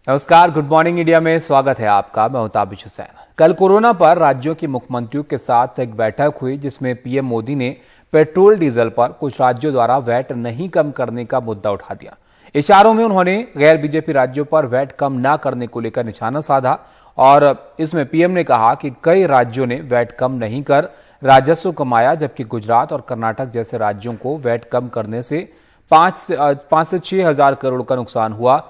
नमस्कार, good morning India में स्वागत है आपका। मैं हूं ताबिश हुसैन। कल कोरोना पर राज्यों के मुख्यमंत्रियों के साथ एक बैठक हुई जिसमें पीएम मोदी ने पेट्रोल डीजल पर कुछ राज्यों द्वारा वैट नहीं कम करने का मुद्दा उठा दिया। इशारों में उन्होंने गैर बीजेपी राज्यों पर वैट कम न करने को लेकर निशाना साधा और इसमें पीएम ने कहा कि कई राज्यों ने वैट कम नहीं कर राजस्व कमाया, जबकि गुजरात और कर्नाटक जैसे राज्यों को वैट कम करने से 5 से 6 हजार करोड़ का नुकसान हुआ,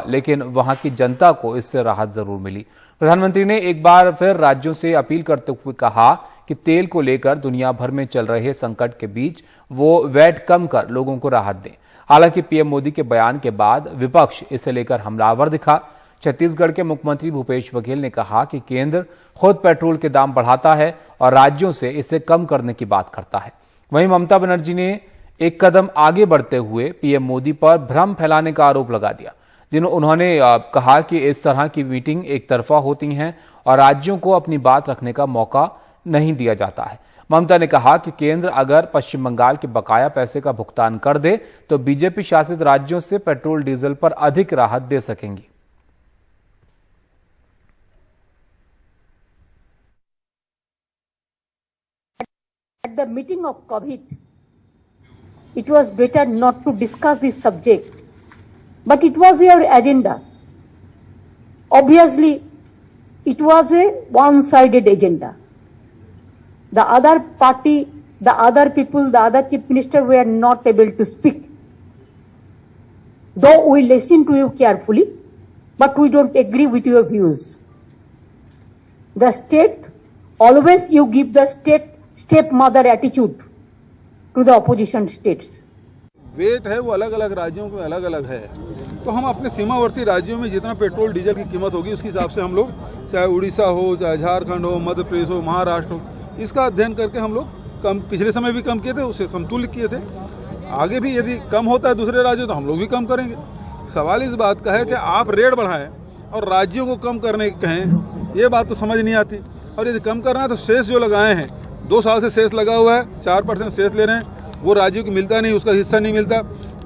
लेकिन वहां की जनता को इससे राहत जरूर मिली। प्रधानमंत्री ने एक बार फिर राज्यों से अपील करते हुए कहा कि तेल को लेकर दुनिया भर में चल रहे संकट के बीच वो वैट कम कर लोगों को राहत दें। हालांकि पीएम मोदी के बयान के बाद विपक्ष इसे लेकर हमलावर दिखा। छत्तीसगढ़ के मुख्यमंत्री भूपेश बघेल ने कहा कि केंद्र खुद पेट्रोल के दाम बढ़ाता है और राज्यों से इसे कम करने की बात करता है। वहीं ममता बनर्जी ने एक कदम आगे बढ़ते हुए पीएम मोदी पर भ्रम फैलाने का आरोप लगा दिया। उन्होंने कहा कि इस तरह की मीटिंग एक तरफा होती हैं और राज्यों को अपनी बात रखने का मौका नहीं दिया जाता है। ममता ने कहा कि केंद्र अगर पश्चिम बंगाल के बकाया पैसे का भुगतान कर दे तो बीजेपी शासित राज्यों से पेट्रोल डीजल पर अधिक राहत दे सकेंगी। At the meeting of COVID, it was better not to discuss this subject. But it was your agenda. Obviously, it was a one-sided agenda. The other party, the other people, the other chief minister were not able to speak. Though we listen to you carefully, but we don't agree with your views. The state, always you give the state stepmother attitude to the opposition states. VAT है वो अलग अलग राज्यों में अलग अलग है, तो हम अपने सीमावर्ती राज्यों में जितना पेट्रोल डीजल की कीमत होगी उसके हिसाब से हम लोग, चाहे उड़ीसा हो, चाहे झारखंड हो, मध्य प्रदेश हो, महाराष्ट्र हो, इसका अध्ययन करके हम लोग कम पिछले समय भी कम किए थे, उससे समतुल्य किए थे। आगे भी यदि कम होता है दूसरे राज्यों तो हम लोग भी कम करेंगे। सवाल इस बात का है कि आप रेट बढ़ाएं और राज्यों को कम करने कहें, ये बात तो समझ नहीं आती। और यदि कम करना है तो शेष जो लगाए हैं, 2 साल से शेष लगा हुआ है, 4% शेष ले रहे हैं, वो राज्यों को मिलता नहीं, उसका हिस्सा नहीं मिलता।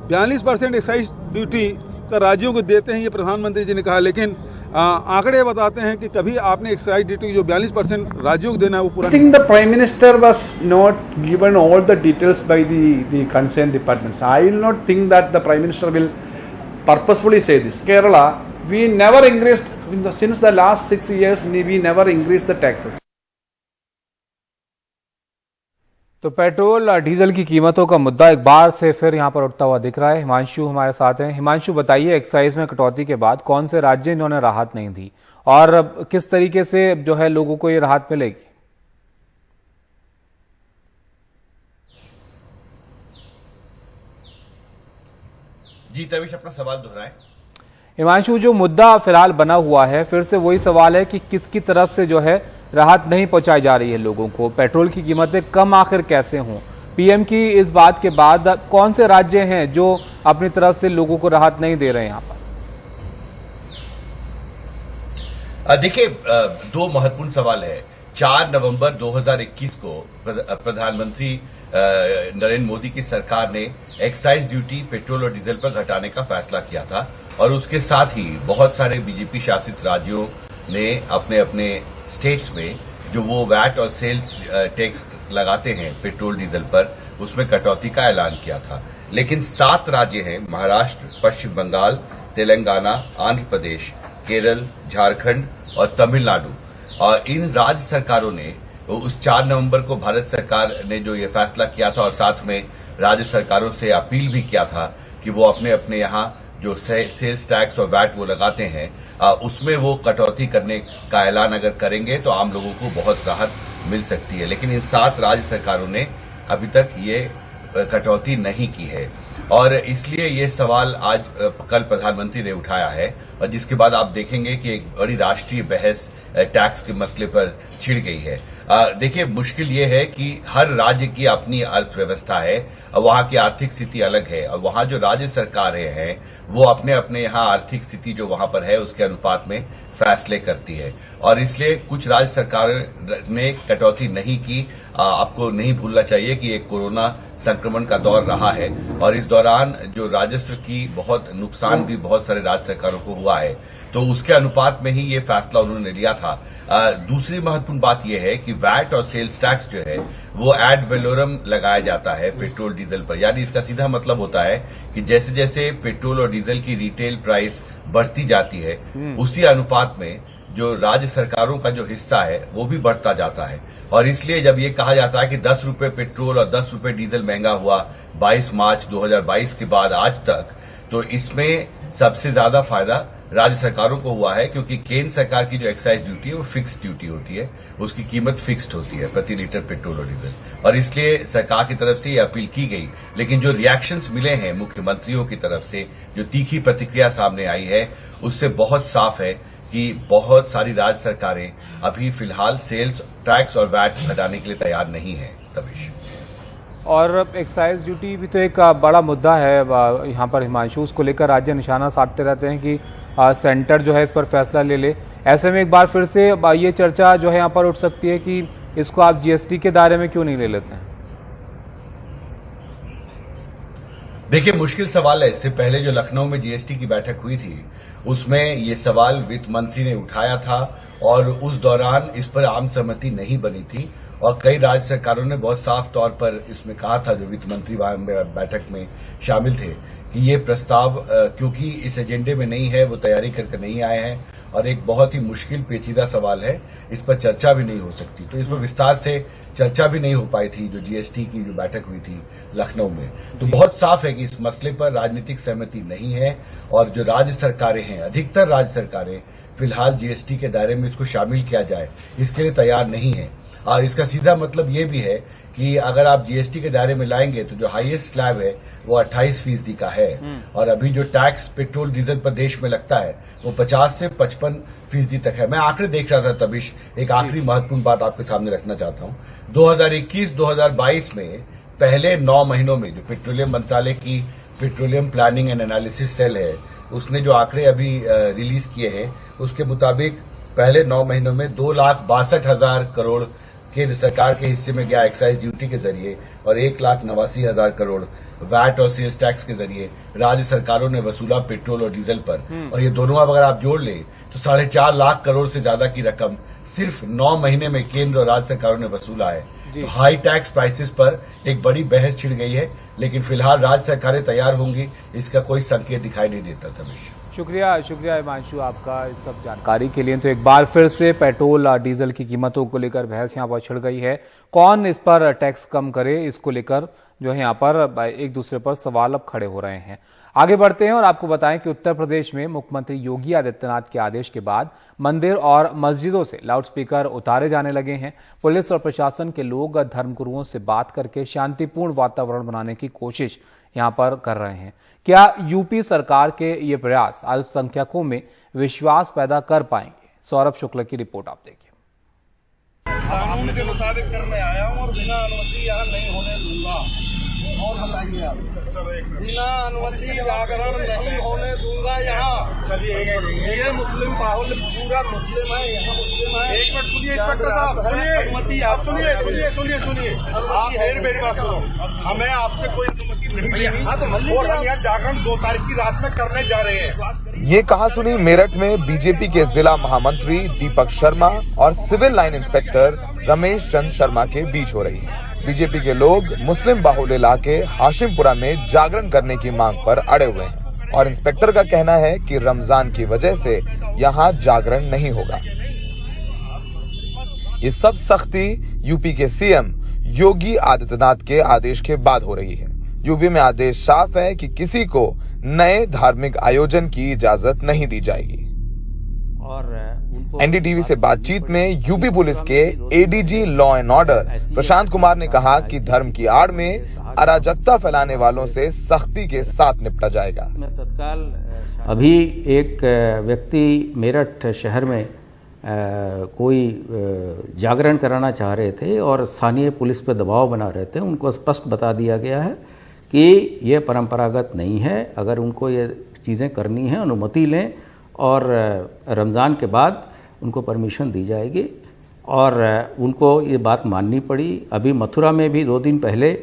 42% एक्साइज ड्यूटी का राज्यों को देते हैं, ये प्रधानमंत्री जी ने कहा, लेकिन आंकड़े बताते हैं कि कभी आपने एक्साइज ड्यूटी जो 42% राज्यों को देना है वो पूरा। I think the Prime Minister was not given all the details by the concerned departments. I will not think that the Prime Minister will purposefully say this. Kerala, we never increased, since the last 6 years, we never increased the taxes. तो petrol और diesel की कीमतों का मुद्दा एक बार से फिर यहां पर उठता हुआ दिख रहा है। हिमांशु हमारे साथ हैं। हिमांशु, बताइए, एक्साइज में कटौती के बाद कौन से राज्य इन्होंने राहत नहीं दी और किस तरीके से जो है लोगों को ये राहत मिलेगी? जी तविश, अपना सवाल दोहराएं। हिमांशु, जो मुद्दा फिलहाल बना हुआ है फिर से वही सवाल है कि किसकी तरफ से जो है राहत नहीं पहुंचाई जा रही है लोगों को, पेट्रोल की कीमतें कम आखिर कैसे हों? पीएम की इस बात के बाद कौन से राज्य हैं जो अपनी तरफ से लोगों को राहत नहीं दे रहे हैं? यहां पर देखिए, 2 महत्वपूर्ण सवाल है। 4 नवंबर 2021 को प्रधानमंत्री नरेंद्र मोदी की सरकार ने एक्साइज ड्यूटी पेट्रोल और डीजल पर घटाने का फैसला किया था और उसके साथ ही बहुत सारे बीजेपी शासित राज्यों ने अपने अपने स्टेट्स में जो वो वैट और सेल्स टैक्स लगाते हैं पेट्रोल डीजल पर, उसमें कटौती का ऐलान किया था। लेकिन 7 राज्य हैं, महाराष्ट्र, पश्चिम बंगाल, तेलंगाना, आंध्र प्रदेश, केरल, झारखंड और तमिलनाडु, और इन राज्य सरकारों ने उस 4 नवंबर को भारत सरकार ने जो ये फैसला किया था और साथ में राज्य सरकारों से अपील भी किया था कि वो अपने अपने यहाँ जो सेल्स टैक्स और वैट वो लगाते हैं उसमें वो कटौती करने का ऐलान अगर करेंगे तो आम लोगों को बहुत राहत मिल सकती है। लेकिन इन 7 राज्य सरकारों ने अभी तक ये कटौती नहीं की है और इसलिए ये सवाल आज कल प्रधानमंत्री ने उठाया है और जिसके बाद आप देखेंगे कि एक बड़ी राष्ट्रीय बहस टैक्स के मसले पर छिड़ गई है। देखिए, मुश्किल ये है कि हर राज्य की अपनी अर्थव्यवस्था है, वहां की आर्थिक स्थिति अलग है और वहां जो राज्य सरकारें हैं वो अपने अपने यहाँ आर्थिक स्थिति जो वहां पर है उसके अनुपात में फैसले करती है और इसलिए कुछ राज्य सरकारों ने कटौती नहीं की आपको नहीं भूलना चाहिए कि एक कोरोना संक्रमण का दौर रहा है और इस दौरान जो राजस्व की बहुत नुकसान भी बहुत सारे राज्य सरकारों को हुआ है, तो उसके अनुपात में ही ये फैसला उन्होंने लिया था। दूसरी महत्वपूर्ण बात यह है कि वैट और सेल्स टैक्स जो है वो एड वैलोरम लगाया जाता है पेट्रोल डीजल पर, यानी इसका सीधा मतलब होता है कि जैसे जैसे पेट्रोल और डीजल की रिटेल प्राइस बढ़ती जाती है उसी अनुपात में जो राज्य सरकारों का जो हिस्सा है वो भी बढ़ता जाता है। और इसलिए जब ये कहा जाता है कि 10 रुपए पेट्रोल और 10 रुपए डीजल महंगा हुआ 22 मार्च 2022 के बाद आज तक, तो इसमें सबसे ज्यादा फायदा राज्य सरकारों को हुआ है, क्योंकि केंद्र सरकार की जो एक्साइज ड्यूटी है वो फिक्स्ड ड्यूटी होती है, उसकी कीमत फिक्स्ड होती है प्रति लीटर पेट्रोल और डीजल, और इसलिए सरकार की तरफ से ये अपील की गई। लेकिन जो रिएक्शंस मिले हैं मुख्यमंत्रियों की तरफ से, जो तीखी प्रतिक्रिया सामने आई है, उससे बहुत साफ है कि बहुत सारी राज्य सरकारें अभी फिलहाल सेल्स टैक्स और वैट घटाने के लिए तैयार नहीं है। तभी और एक्साइज ड्यूटी भी तो एक बड़ा मुद्दा है यहाँ पर हिमांशु, उसको लेकर राज्य निशाना साधते रहते हैं कि सेंटर जो है इस पर फैसला ले ले। ऐसे में एक बार फिर से ये चर्चा जो है यहाँ पर उठ सकती है कि इसको आप जीएसटी के दायरे में क्यों नहीं ले लेते हैं? देखिए, मुश्किल सवाल है। इससे पहले जो लखनऊ में जीएसटी की बैठक हुई थी उसमें ये सवाल वित्त मंत्री ने उठाया था और उस दौरान इस पर आम सहमति नहीं बनी थी और कई राज्य सरकारों ने बहुत साफ तौर पर इसमें कहा था, जो वित्त मंत्री वहां बैठक में शामिल थे, कि ये प्रस्ताव क्योंकि इस एजेंडे में नहीं है, वो तैयारी करके नहीं आए हैं और एक बहुत ही मुश्किल पेचीदा सवाल है, इस पर चर्चा भी नहीं हो सकती। तो इस पर विस्तार से चर्चा भी नहीं हो पाई थी जो जीएसटी की जो बैठक हुई थी लखनऊ में। तो बहुत साफ है कि इस मसले पर राजनीतिक सहमति नहीं है और जो राज्य सरकारें हैं, अधिकतर राज्य सरकारें फिलहाल जीएसटी के दायरे में इसको शामिल किया जाए इसके लिए तैयार नहीं है। और इसका सीधा मतलब ये भी है कि अगर आप जीएसटी के दायरे में लाएंगे तो जो हाईएस्ट स्लैब है वो 28% का है और अभी जो टैक्स पेट्रोल डीजल पर देश में लगता है वो 50 से 55% तक है। मैं आंकड़े देख रहा था तबिश, एक आखिरी महत्वपूर्ण बात आपके सामने रखना चाहता हूं। 2021-2022 में पहले 9 महीनों में जो पेट्रोलियम मंत्रालय की petroleum planning and analysis cell है उसने जो आंकड़े अभी रिलीज किए हैं उसके मुताबिक पहले 9 महीनों में 2,62,000 करोड़ केंद्र सरकार के हिस्से में गया एक्साइज ड्यूटी के जरिए और 1,89,000 करोड़ वैट और सेल्स टैक्स के जरिए राज्य सरकारों ने वसूला पेट्रोल और डीजल पर। और ये दोनों अब अगर आप जोड़ ले तो 4.5 लाख करोड़ से ज्यादा की रकम सिर्फ 9 महीने में केंद्र और राज्य सरकारों ने वसूला है। तो हाई टैक्स प्राइसेस पर एक बड़ी बहस छिड़ गई है, लेकिन फिलहाल राज्य सरकारें तैयार होंगी, इसका कोई संकेत दिखाई नहीं देता। तभी शुक्रिया हिमांशु आपका इस सब जानकारी के लिए। तो एक बार फिर से पेट्रोल और डीजल की कीमतों को लेकर बहस यहाँ पर छिड़ गई है। कौन इस पर टैक्स कम करे, इसको लेकर जो है यहाँ पर एक दूसरे पर सवाल अब खड़े हो रहे हैं। आगे बढ़ते हैं और आपको बताएं कि उत्तर प्रदेश में मुख्यमंत्री योगी आदित्यनाथ के आदेश के बाद मंदिर और मस्जिदों से लाउडस्पीकर उतारे जाने लगे हैं। पुलिस और प्रशासन के लोग धर्मगुरुओं से बात करके शांतिपूर्ण वातावरण बनाने की कोशिश यहां पर कर रहे हैं। क्या यूपी सरकार के ये प्रयास अल्पसंख्यकों में विश्वास पैदा कर पाएंगे? सौरभ शुक्ल की रिपोर्ट आप देखिए। कानून के मुताबिक करने आया हूँ और बिना अनुमति यहाँ नहीं होने दूंगा। और बताइए आप, बिना अनुमति जागरण नहीं होने दूंगा यहाँ। चलिए, ये मुस्लिम बाहुल्य पूरा मुस्लिम है, यहाँ मुस्लिम है। एक मिनट सुनिए इंस्पेक्टर साहब, सुनिए, अनुमति आप सुनिए, आप मेरी बात सुनो। हमें आपसे कोई अनुमति नहीं मिली और हम यहाँ जागरण 2 तारीख की रात में करने जा रहे हैं। ये कहा सुनी मेरठ में बीजेपी के जिला महामंत्री दीपक शर्मा और civil line inspector Ramesh Chand Sharma के बीच हो रही है। बीजेपी के लोग मुस्लिम बाहुल्य इलाके हाशिमपुरा में जागरण करने की मांग पर अड़े हुए हैं और इंस्पेक्टर का कहना है कि रमजान की वजह से यहाँ जागरण नहीं होगा। ये सब सख्ती यूपी के सीएम योगी आदित्यनाथ के आदेश के बाद हो रही है। यूपी में आदेश साफ है कि किसी को नए धार्मिक आयोजन की इजाजत नहीं दी जाएगी। एनडीटीवी से बातचीत में यूपी पुलिस के ADG law and order Prashant Kumar ने कहा कि धर्म की आड़ में अराजकता फैलाने वालों से सख्ती के साथ निपटा जाएगा। अभी एक व्यक्ति मेरठ शहर में कोई जागरण कराना चाह रहे थे और स्थानीय पुलिस पर दबाव बना रहे थे। उनको स्पष्ट बता दिया गया है कि ये परंपरागत नहीं है। अगर उनको ये चीज़ें करनी है अनुमति लें और रमज़ान के बाद उनको परमिशन दी जाएगी। और उनको ये बात माननी पड़ी। अभी मथुरा में भी 2 दिन पहले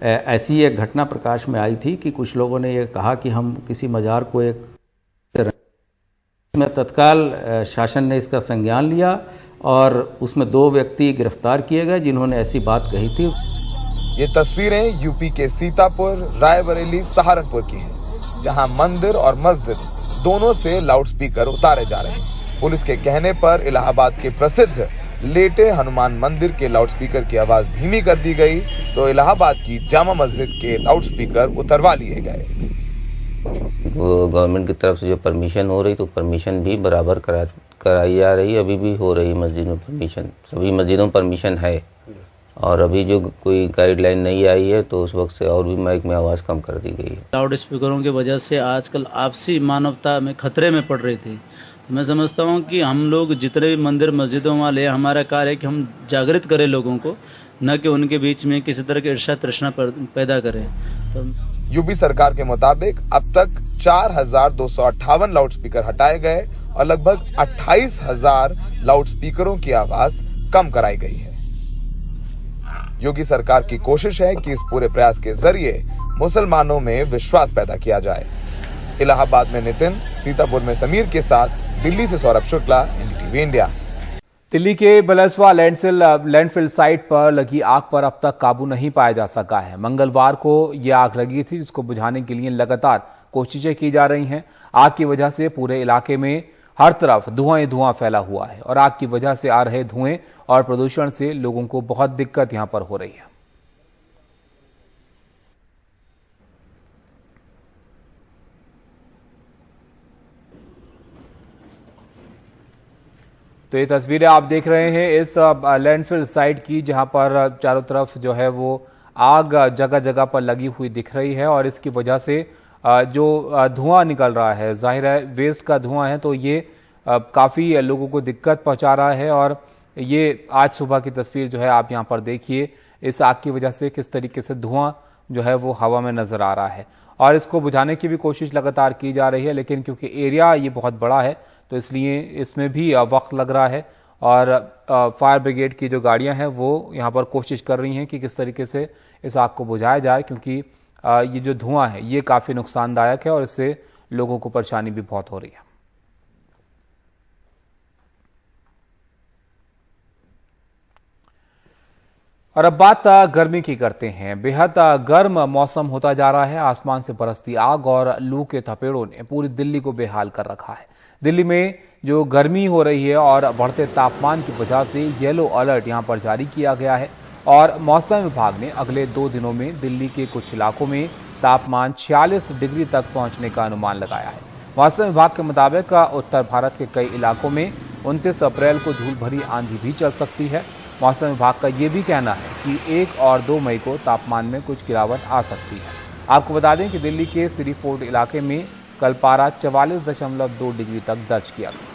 ऐसी एक घटना प्रकाश में आई थी कि कुछ लोगों ने ये कहा कि हम किसी मज़ार को एक में तत्काल शासन ने इसका संज्ञान लिया और उसमें 2 व्यक्ति गिरफ्तार किए गए जिन्होंने ऐसी बात कही थी। ये तस्वीरें यूपी के सीतापुर, रायबरेली, सहारनपुर की हैं, जहां मंदिर और मस्जिद दोनों से लाउडस्पीकर उतारे जा रहे हैं। पुलिस के कहने पर इलाहाबाद के प्रसिद्ध लेटे हनुमान मंदिर के लाउडस्पीकर की आवाज धीमी कर दी गई, तो इलाहाबाद की जामा मस्जिद के लाउडस्पीकर उतरवा लिए गए। वो गवर्नमेंट की तरफ से जो परमिशन हो रही तो परमिशन भी बराबर कराई जा रही, अभी भी हो रही मस्जिद में परमिशन, सभी मस्जिदों में परमिशन है। और अभी जो कोई गाइडलाइन नहीं आई है तो उस वक्त से और भी माइक में आवाज़ कम कर दी गई है। लाउड स्पीकरों की वजह से आजकल आपसी मानवता में खतरे में पड़ रही थी। तो मैं समझता हूँ कि हम लोग जितने भी मंदिर मस्जिदों वाले, हमारा कार्य है कि हम जागृत करें लोगों को, न कि उनके बीच में किसी तरह की ईर्ष्या तृष्णा पैदा करें। तो यूपी सरकार के मुताबिक अब तक 4,258 लाउडस्पीकर हटाए गए और लगभग 28,000 लाउडस्पीकरों की आवाज कम कराई गई है। योगी सरकार की कोशिश है कि इस पूरे प्रयास के जरिए मुसलमानों में विश्वास पैदा किया जाए। इलाहाबाद में नितिन, सीतापुर में समीर के साथ, दिल्ली से सौरभ शुक्ला, एनडीटीवी इंडिया। दिल्ली के बलसवा लैंडफिल साइट पर लगी आग पर अब तक काबू नहीं पाया जा सका है। मंगलवार को यह आग लगी थी, जिसको बुझाने के लिए लगातार कोशिशें की जा रही हैं। आग की वजह से पूरे इलाके में हर तरफ धुआं ही धुआं फैला हुआ है और आग की वजह से आ रहे धुएं और प्रदूषण से लोगों को बहुत दिक्कत यहां पर हो रही है। तो ये तस्वीरें आप देख रहे हैं इस लैंडफिल साइट की, जहां पर चारों तरफ जो है वो आग जगह जगह पर लगी हुई दिख रही है और इसकी वजह से जो धुआं निकल रहा है, जाहिर है वेस्ट का धुआं है, तो ये काफ़ी लोगों को दिक्कत पहुंचा रहा है। और ये आज सुबह की तस्वीर जो है आप यहां पर देखिए, इस आग की वजह से किस तरीके से धुआं जो है वो हवा में नजर आ रहा है और इसको बुझाने की भी कोशिश लगातार की जा रही है, लेकिन क्योंकि एरिया ये बहुत बड़ा है तो इसलिए इसमें भी वक्त लग रहा है और फायर ब्रिगेड की जो गाड़ियां हैं वो यहाँ पर कोशिश कर रही हैं कि किस तरीके से इस आग को बुझाया जाए, क्योंकि ये जो धुआं है ये काफ़ी नुकसानदायक है और इससे लोगों को परेशानी भी बहुत हो रही है। और अब बात गर्मी की करते हैं। बेहद गर्म मौसम होता जा रहा है। आसमान से बरसती आग और लू के थपेड़ों ने पूरी दिल्ली को बेहाल कर रखा है। दिल्ली में जो गर्मी हो रही है और बढ़ते तापमान की वजह से येलो अलर्ट यहां पर जारी किया गया है और मौसम विभाग ने अगले 2 दिनों में दिल्ली के कुछ इलाकों में तापमान 46 डिग्री तक पहुंचने का अनुमान लगाया है। मौसम विभाग के मुताबिक उत्तर भारत के कई इलाकों में 29 अप्रैल को धूल भरी आंधी भी चल सकती है। मौसम विभाग का ये भी कहना है कि 1 और 2 मई को तापमान में कुछ गिरावट आ सकती है। आपको बता दें कि दिल्ली के सिटी फोर्ट इलाके में कल पारा 44.2 डिग्री तक दर्ज किया गया।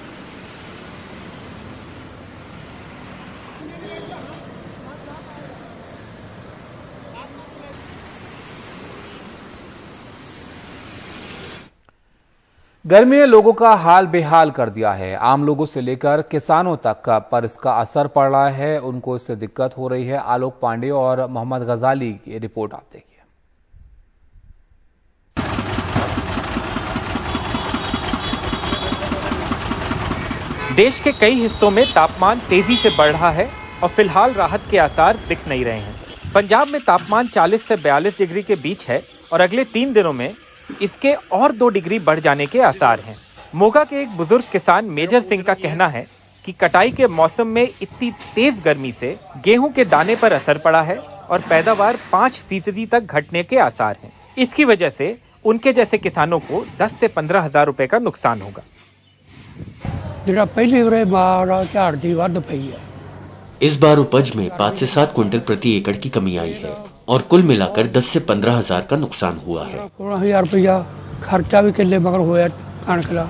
गर्मी ने लोगों का हाल बेहाल कर दिया है। आम लोगों से लेकर किसानों तक पर इसका असर पड़ रहा है, उनको इससे दिक्कत हो रही है। आलोक पांडे और मोहम्मद गजाली की रिपोर्ट आप देखिए। देश के कई हिस्सों में तापमान तेजी से बढ़ रहा है और फिलहाल राहत के आसार दिख नहीं रहे हैं। पंजाब में तापमान 40 से 42 डिग्री के बीच है और अगले 3 दिनों में इसके और 2 डिग्री बढ़ जाने के आसार हैं। मोगा के एक बुजुर्ग किसान मेजर सिंह का कहना है कि कटाई के मौसम में इतनी तेज गर्मी से गेहूं के दाने पर असर पड़ा है और पैदावार 5% तक घटने के आसार हैं। इसकी वजह से उनके जैसे किसानों को 10 से 15 हजार रुपए का नुकसान होगा। इस बार उपज में 5 से 7 क्विंटल प्रति एकड़ की कमी आई है और कुल मिलाकर 10 से 15 हजार का नुकसान हुआ है। 16,000 रुपया खर्चा भी किले मगर हुआ कणक।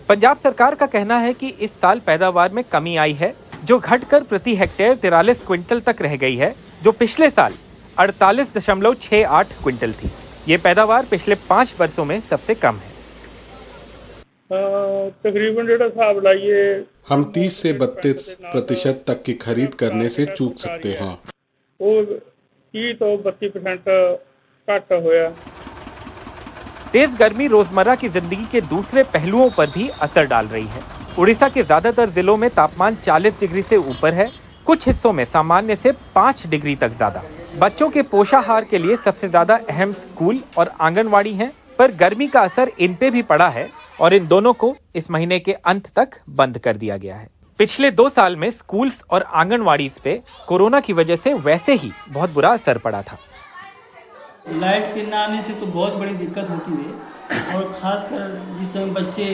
पंजाब सरकार का कहना है कि इस साल पैदावार में कमी आई है, जो घटकर प्रति हेक्टेयर 43 क्विंटल तक रह गई है, जो पिछले साल 48.68 क्विंटल थी। ये पैदावार पिछले 5 वर्षों में सबसे कम है। तकरीबन जेड़ा हिसाब लाइए हम 30 से 32% तक की खरीद करने से चूक सकते हैं। वो 30 तो 32% घट होया। तेज गर्मी रोजमर्रा की जिंदगी के दूसरे पहलुओं पर भी असर डाल रही है। उड़ीसा के ज्यादातर जिलों में तापमान 40 डिग्री से ऊपर है, कुछ हिस्सों में सामान्य से 5 डिग्री तक ज्यादा। बच्चों के पोषाहार के लिए सबसे ज्यादा अहम स्कूल और आंगनवाड़ी हैं, पर गर्मी का असर इन पे भी पड़ा है और इन दोनों को इस महीने के अंत तक बंद कर दिया गया है। पिछले 2 साल में स्कूल्स और आंगनवाड़ी पे कोरोना की वजह से वैसे ही बहुत बुरा असर पड़ा था। लाइट के न आने से तो बहुत बड़ी दिक्कत होती है और खासकर जिस समय बच्चे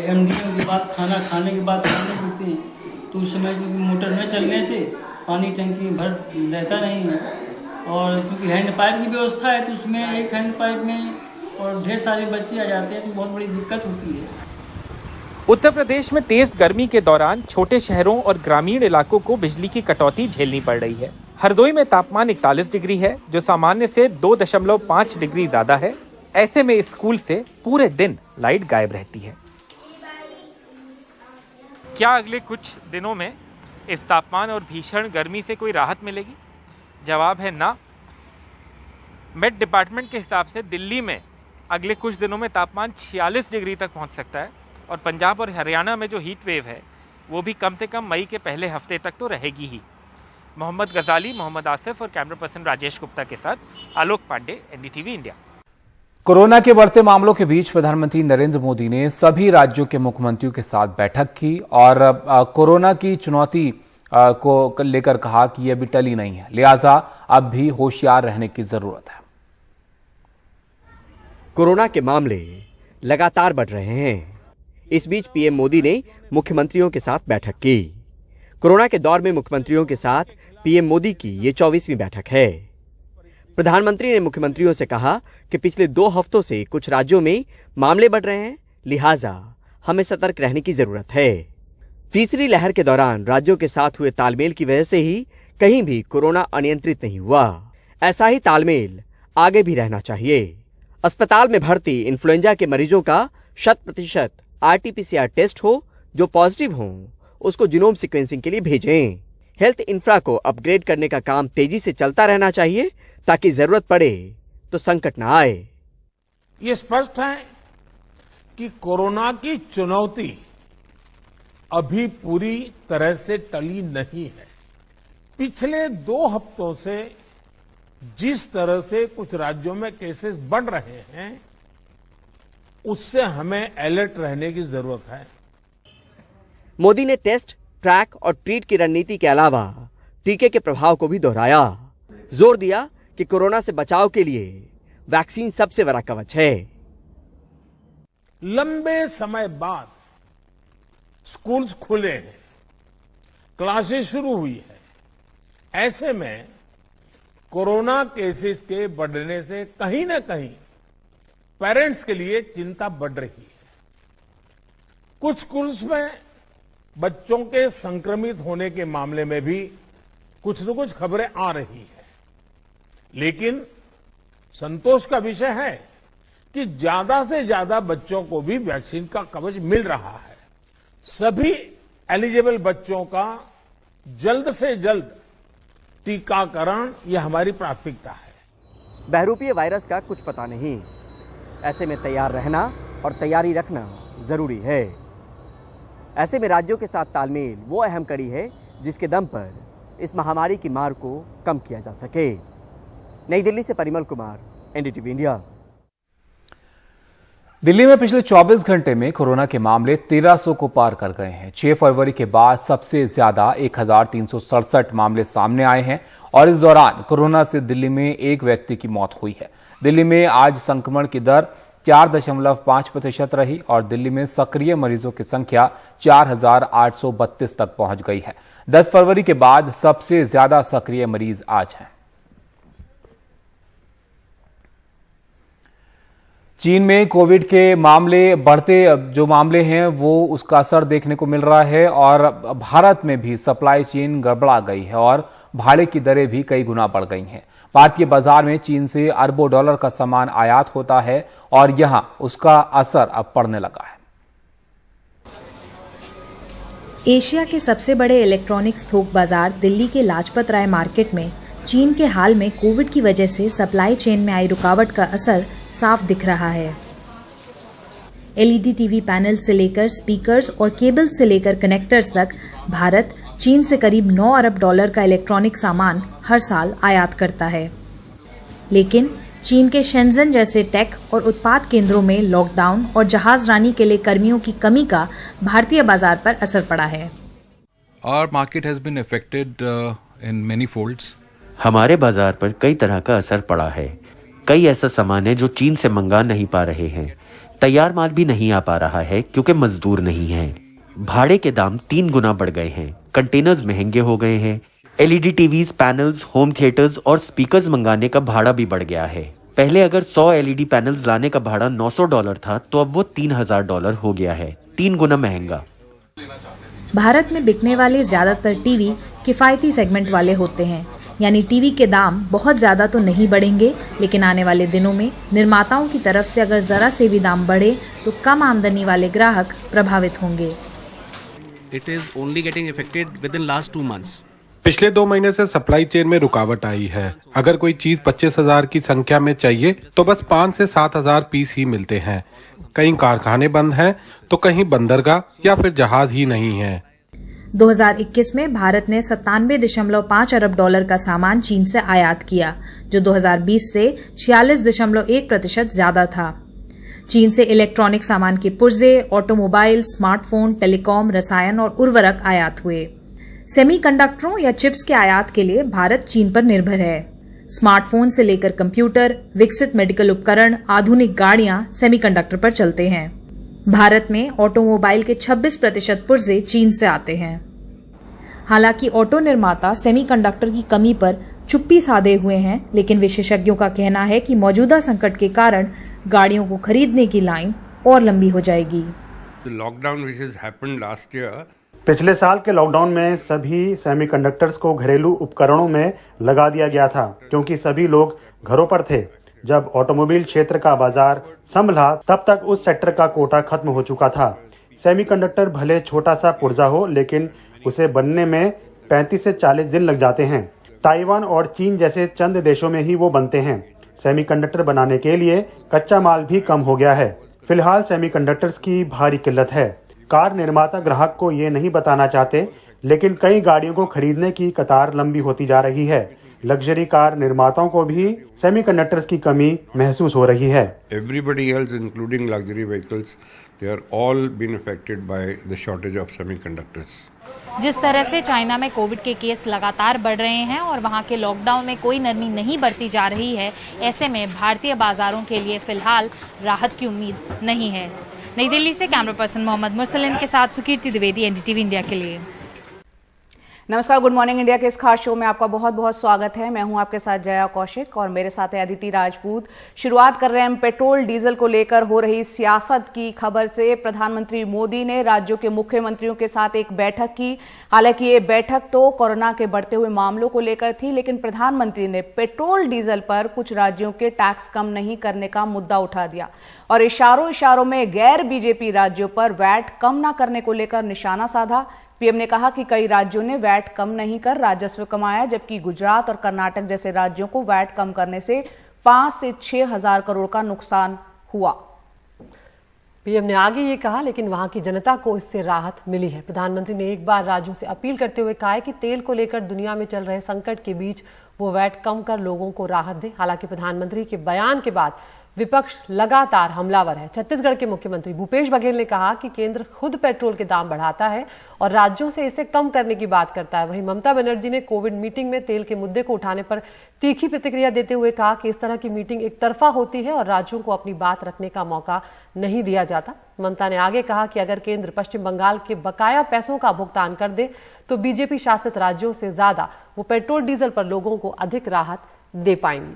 एमडीएम के बाद खाना खाने के बाद खाने पीते हैं तो उस समय क्योंकि मोटर न चलने से पानी टंकी भर रहता नहीं है और क्योंकि हैंड पाइप की व्यवस्था है तो उसमें एक हैंड पाइप में और ढेर सारे बच्चे आ जाते हैं तो बहुत बड़ी दिक्कत होती है। उत्तर प्रदेश में तेज गर्मी के दौरान छोटे शहरों और ग्रामीण इलाकों को बिजली की कटौती झेलनी पड़ रही है। हरदोई में तापमान 41 डिग्री है, जो सामान्य से 2.5 डिग्री ज्यादा है। ऐसे में स्कूल से पूरे दिन लाइट गायब रहती है। क्या अगले कुछ दिनों में इस तापमान और भीषण गर्मी से कोई राहत मिलेगी? जवाब है ना। मेट डिपार्टमेंट के हिसाब से दिल्ली में अगले कुछ दिनों में तापमान 46 डिग्री तक पहुंच सकता है और पंजाब और हरियाणा में जो हीट वेव है वो भी कम से कम मई के पहले हफ्ते तक तो रहेगी ही। मोहम्मद गजाली, मोहम्मद आसिफ और कैमरा पर्सन राजेश गुप्ता के साथ आलोक पांडे, एनडीटीवी इंडिया। कोरोना के बढ़ते मामलों के बीच प्रधानमंत्री नरेंद्र मोदी ने सभी राज्यों के मुख्यमंत्रियों के साथ बैठक की और कोरोना की चुनौती को लेकर कहा कि यह अभी टली नहीं है, लिहाजा अब भी होशियार रहने की जरूरत है। कोरोना के मामले लगातार बढ़ रहे हैं। इस बीच पीएम मोदी ने मुख्यमंत्रियों के साथ बैठक की। कोरोना के दौर में मुख्यमंत्रियों के साथ पीएम मोदी की ये 24वीं बैठक है। प्रधानमंत्री ने मुख्यमंत्रियों से कहा कि पिछले 2 हफ्तों से कुछ राज्यों में मामले बढ़ रहे हैं, लिहाजा हमें सतर्क रहने की जरूरत है। तीसरी लहर के दौरान राज्यों के साथ हुए तालमेल की वजह से ही कहीं भी कोरोना अनियंत्रित नहीं हुआ। ऐसा ही तालमेल आगे भी रहना चाहिए। अस्पताल में भर्ती इन्फ्लुएंजा के मरीजों का 100% आरटीपीसीआर टेस्ट हो, जो पॉजिटिव हो उसको जीनोम सीक्वेंसिंग के लिए भेजें। हेल्थ इंफ्रा को अपग्रेड करने का काम तेजी से चलता रहना चाहिए ताकि जरूरत पड़े तो संकट न आए। ये स्पष्ट है कि कोरोना की चुनौती अभी पूरी तरह से टली नहीं है। पिछले 2 हफ्तों से जिस तरह से कुछ राज्यों में केसेस बढ़ रहे हैं उससे हमें अलर्ट रहने की जरूरत है। मोदी ने टेस्ट, ट्रैक और ट्रीट की रणनीति के अलावा टीके के प्रभाव को भी दोहराया। जोर दिया कि कोरोना से बचाव के लिए वैक्सीन सबसे बड़ा कवच है। लंबे समय बाद स्कूल्स खुले हैं, क्लासेस शुरू हुई है। ऐसे में कोरोना केसेस के बढ़ने से कहीं ना कहीं पेरेंट्स के लिए चिंता बढ़ रही है। कुछ स्कूल्स में बच्चों के संक्रमित होने के मामले में भी कुछ न कुछ खबरें आ रही है, लेकिन संतोष का विषय है कि ज्यादा से ज्यादा बच्चों को भी वैक्सीन का कवच मिल रहा है। सभी एलिजिबल बच्चों का जल्द से जल्द टीकाकरण यह हमारी प्राथमिकता है। बहरूपीय वायरस का कुछ पता नहीं, ऐसे में तैयार रहना और तैयारी रखना जरूरी है। ऐसे में राज्यों के साथ तालमेल वो अहम कड़ी है जिसके दम पर इस महामारी की मार को कम किया जा सके। नई दिल्ली से परिमल कुमार, एनडीटीवी इंडिया। दिल्ली में पिछले 24 घंटे में कोरोना के मामले 1300 को पार कर गए हैं। 6 फरवरी के बाद सबसे ज्यादा 1367 मामले सामने आए हैं और इस दौरान कोरोना से दिल्ली में एक व्यक्ति की मौत हुई है। दिल्ली में आज संक्रमण की दर 4.5% रही और दिल्ली में सक्रिय मरीजों की संख्या 4832 तक पहुंच गई है। 10 फरवरी के बाद सबसे ज्यादा सक्रिय मरीज आज हैं। चीन में कोविड के मामले बढ़ते जो मामले हैं वो उसका असर देखने को मिल रहा है और भारत में भी सप्लाई चेन गड़बड़ा गई है और भाड़े की दरें भी कई गुना बढ़ गई हैं। भारतीय बाजार में चीन से अरबों डॉलर का सामान आयात होता है और यहां उसका असर अब पड़ने लगा है। एशिया के सबसे बड़े इलेक्ट्रॉनिक्स थोक बाजार दिल्ली के लाजपत राय मार्केट में चीन के हाल में कोविड की वजह से सप्लाई चेन में आई रुकावट का असर साफ दिख रहा है। एलईडी टीवी पैनल से लेकर स्पीकर्स और केबल से लेकर कनेक्टर्स तक भारत चीन से करीब 9 अरब डॉलर का इलेक्ट्रॉनिक सामान हर साल आयात करता है। लेकिन चीन के शेंजन जैसे टेक और उत्पाद केंद्रों में लॉकडाउन और जहाजरानी के लिए कर्मियों की कमी का भारतीय बाजार पर असर पड़ा है। Our market has been affected in many folds. हमारे बाजार पर कई तरह का असर पड़ा है। कई ऐसा सामान है जो चीन से मंगा नहीं पा रहे हैं। तैयार माल भी नहीं आ पा रहा है क्योंकि मजदूर नहीं है। भाड़े के दाम 3 गुना बढ़ गए हैं। कंटेनर्स महंगे हो गए हैं। LED TVs, panels, home theatres और स्पीकर्स मंगाने का भाड़ा भी बढ़ गया है। पहले अगर 100 एलईडी पैनल्स लाने का भाड़ा $900 था तो अब वो $3000 हो गया है, 3 गुना महंगा। भारत में बिकने वाले ज्यादातर टीवी किफायती सेगमेंट वाले होते हैं, यानी टीवी के दाम बहुत ज्यादा तो नहीं बढ़ेंगे, लेकिन आने वाले दिनों में निर्माताओं की तरफ से अगर जरा से भी दाम बढ़े तो कम आमदनी वाले ग्राहक प्रभावित होंगे। It is only getting affected within last 2 months. पिछले 2 महीने से सप्लाई चेन में रुकावट आई है। अगर कोई चीज 25,000 की संख्या में चाहिए तो बस 5 से 7,000 पीस ही मिलते हैं। कहीं कारखाने बंद हैं तो कहीं बंदरगाह या फिर जहाज ही नहीं है। 2021 में भारत ने 97.5 अरब डॉलर का सामान चीन से आयात किया, जो 2020 से 46.1% ज्यादा था। चीन से इलेक्ट्रॉनिक सामान के पुर्जे, ऑटोमोबाइल, स्मार्टफोन, टेलीकॉम, रसायन और उर्वरक आयात हुए। सेमीकंडक्टरों या चिप्स के आयात के लिए भारत चीन पर निर्भर है। स्मार्टफोन से लेकर कंप्यूटर, विकसित मेडिकल उपकरण, आधुनिक गाड़ियां सेमीकंडक्टर पर चलते हैं। भारत में ऑटोमोबाइल के 26% पुर्जे चीन से आते हैं। हालांकि ऑटो निर्माता सेमीकंडक्टर की कमी पर चुप्पी साधे हुए हैं, लेकिन विशेषज्ञों का कहना है कि मौजूदा संकट के कारण गाड़ियों को खरीदने की लाइन और लंबी हो जाएगी। पिछले साल के लॉकडाउन में सभी सेमीकंडक्टर्स को घरेलू उपकरणों में लगा दिया गया था, क्योंकि सभी लोग घरों पर थे। जब ऑटोमोबाइल क्षेत्र का बाजार संभला तब तक उस सेक्टर का कोटा खत्म हो चुका था। सेमीकंडक्टर भले छोटा सा पुर्जा हो, लेकिन उसे बनने में 35 से 40 दिन लग जाते हैं। ताइवान और चीन जैसे चंद देशों में ही वो बनते हैं। सेमीकंडक्टर बनाने के लिए कच्चा माल भी कम हो गया है। फिलहाल सेमीकंडक्टर्स की भारी किल्लत है। कार निर्माता ग्राहक को ये नहीं बताना चाहते, लेकिन कई गाड़ियों को खरीदने की कतार लंबी होती जा रही है। लग्जरी कार निर्माताओं को भी सेमीकंडक्टर्स की कमी महसूस हो रही है। Everybody else, including luxury vehicles, they are all been affected by the shortage of semiconductors. जिस तरह से चाइना में कोविड के केस लगातार बढ़ रहे हैं और वहां के लॉकडाउन में कोई नरमी नहीं बरती जा रही है, ऐसे में भारतीय बाजारों के लिए फिलहाल राहत की उम्मीद नहीं है। नई दिल्ली से कैमरा पर्सन मोहम्मद मुरसलिन के साथ सुकीर्ति द्विवेदी, एनडीटीवी इंडिया के लिए। नमस्कार, गुड मॉर्निंग इंडिया के इस खास शो में आपका बहुत बहुत स्वागत है। मैं हूं आपके साथ जया कौशिक और मेरे साथ है अदिति राजपूत। शुरुआत कर रहे हैं पेट्रोल डीजल को लेकर हो रही सियासत की खबर से। प्रधानमंत्री मोदी ने राज्यों के मुख्यमंत्रियों के साथ एक बैठक की। हालांकि ये बैठक तो कोरोना के बढ़ते हुए मामलों को लेकर थी, लेकिन प्रधानमंत्री ने पेट्रोल डीजल पर कुछ राज्यों के टैक्स कम नहीं करने का मुद्दा उठा दिया और इशारों में गैर बीजेपी राज्यों पर वैट कम न करने को लेकर निशाना साधा। पीएम ने कहा कि कई राज्यों ने वैट कम नहीं कर राजस्व कमाया, जबकि गुजरात और कर्नाटक जैसे राज्यों को वैट कम करने से 5 से 6 हजार करोड़ का नुकसान हुआ। पीएम ने आगे ये कहा, लेकिन वहां की जनता को इससे राहत मिली है। प्रधानमंत्री ने एक बार राज्यों से अपील करते हुए कहा है कि तेल को लेकर दुनिया में चल रहे संकट के बीच वो वैट कम कर लोगों को राहत दे। हालांकि प्रधानमंत्री के बयान के बाद विपक्ष लगातार हमलावर है। छत्तीसगढ़ के मुख्यमंत्री भूपेश बघेल ने कहा कि केंद्र खुद पेट्रोल के दाम बढ़ाता है और राज्यों से इसे कम करने की बात करता है। वहीं ममता बनर्जी ने कोविड मीटिंग में तेल के मुद्दे को उठाने पर तीखी प्रतिक्रिया देते हुए कहा कि इस तरह की मीटिंग एक तरफा होती है और राज्यों को अपनी बात रखने का मौका नहीं दिया जाता। ममता ने आगे कहा कि अगर केंद्र पश्चिम बंगाल के बकाया पैसों का भुगतान कर दे तो बीजेपी शासित राज्यों से ज्यादा वो पेट्रोल डीजल पर लोगों को अधिक राहत दे पाएंगी।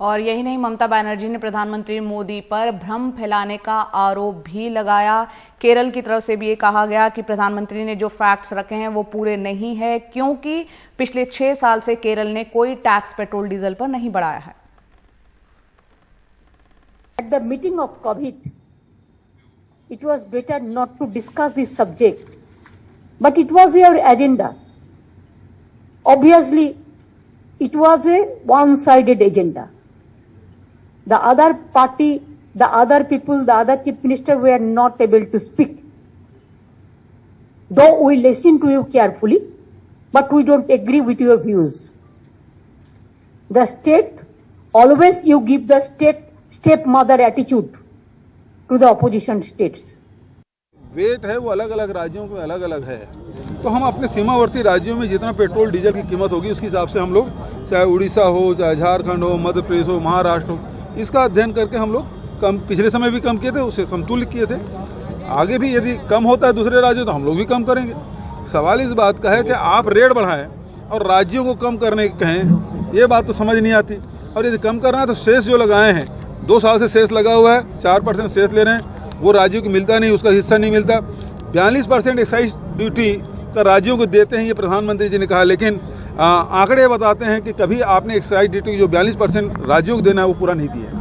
और यही नहीं, ममता बनर्जी ने प्रधानमंत्री मोदी पर भ्रम फैलाने का आरोप भी लगाया। केरल की तरफ से भी ये कहा गया कि प्रधानमंत्री ने जो फैक्ट्स रखे हैं वो पूरे नहीं है, क्योंकि पिछले 6 साल से केरल ने कोई टैक्स पेट्रोल डीजल पर नहीं बढ़ाया है। At the meeting of COVID, it was better not to discuss this subject but it was your agenda. Obviously, it was a one-sided agenda. The other party, the other people, the other chief minister were not able to speak. Though we listen to you carefully, but we don't agree with your views. The state, always you give the stepmother attitude to the opposition states. VAT है वो अलग अलग राज्यों में अलग अलग है, तो हम अपने सीमावर्ती राज्यों में जितना पेट्रोल डीजल की कीमत होगी उसके हिसाब से हम लोग, चाहे उड़ीसा हो, चाहे झारखंड हो, मध्य प्रदेश हो, महाराष्ट्र हो, इसका अध्ययन करके हम लोग कम, पिछले समय भी कम किए थे, उससे समतुल्य किए थे। आगे भी यदि कम होता है दूसरे राज्यों तो हम लोग भी कम करेंगे। सवाल इस बात का है कि आप रेट बढ़ाएं और राज्यों को कम करने कहें, ये बात तो समझ नहीं आती। और यदि कम करना है तो सेस जो लगाए हैं, 2 साल से सेस लगा हुआ है, 4% सेस ले रहे हैं, वो राज्यों को मिलता नहीं, उसका हिस्सा नहीं मिलता। 42% एक्साइज ड्यूटी का राज्यों को देते हैं, ये प्रधानमंत्री जी ने कहा, लेकिन आंकड़े बताते हैं कि कभी आपने एक्साइज ड्यूटी जो 42% राज्यों को देना है वो पूरा नहीं दिया है।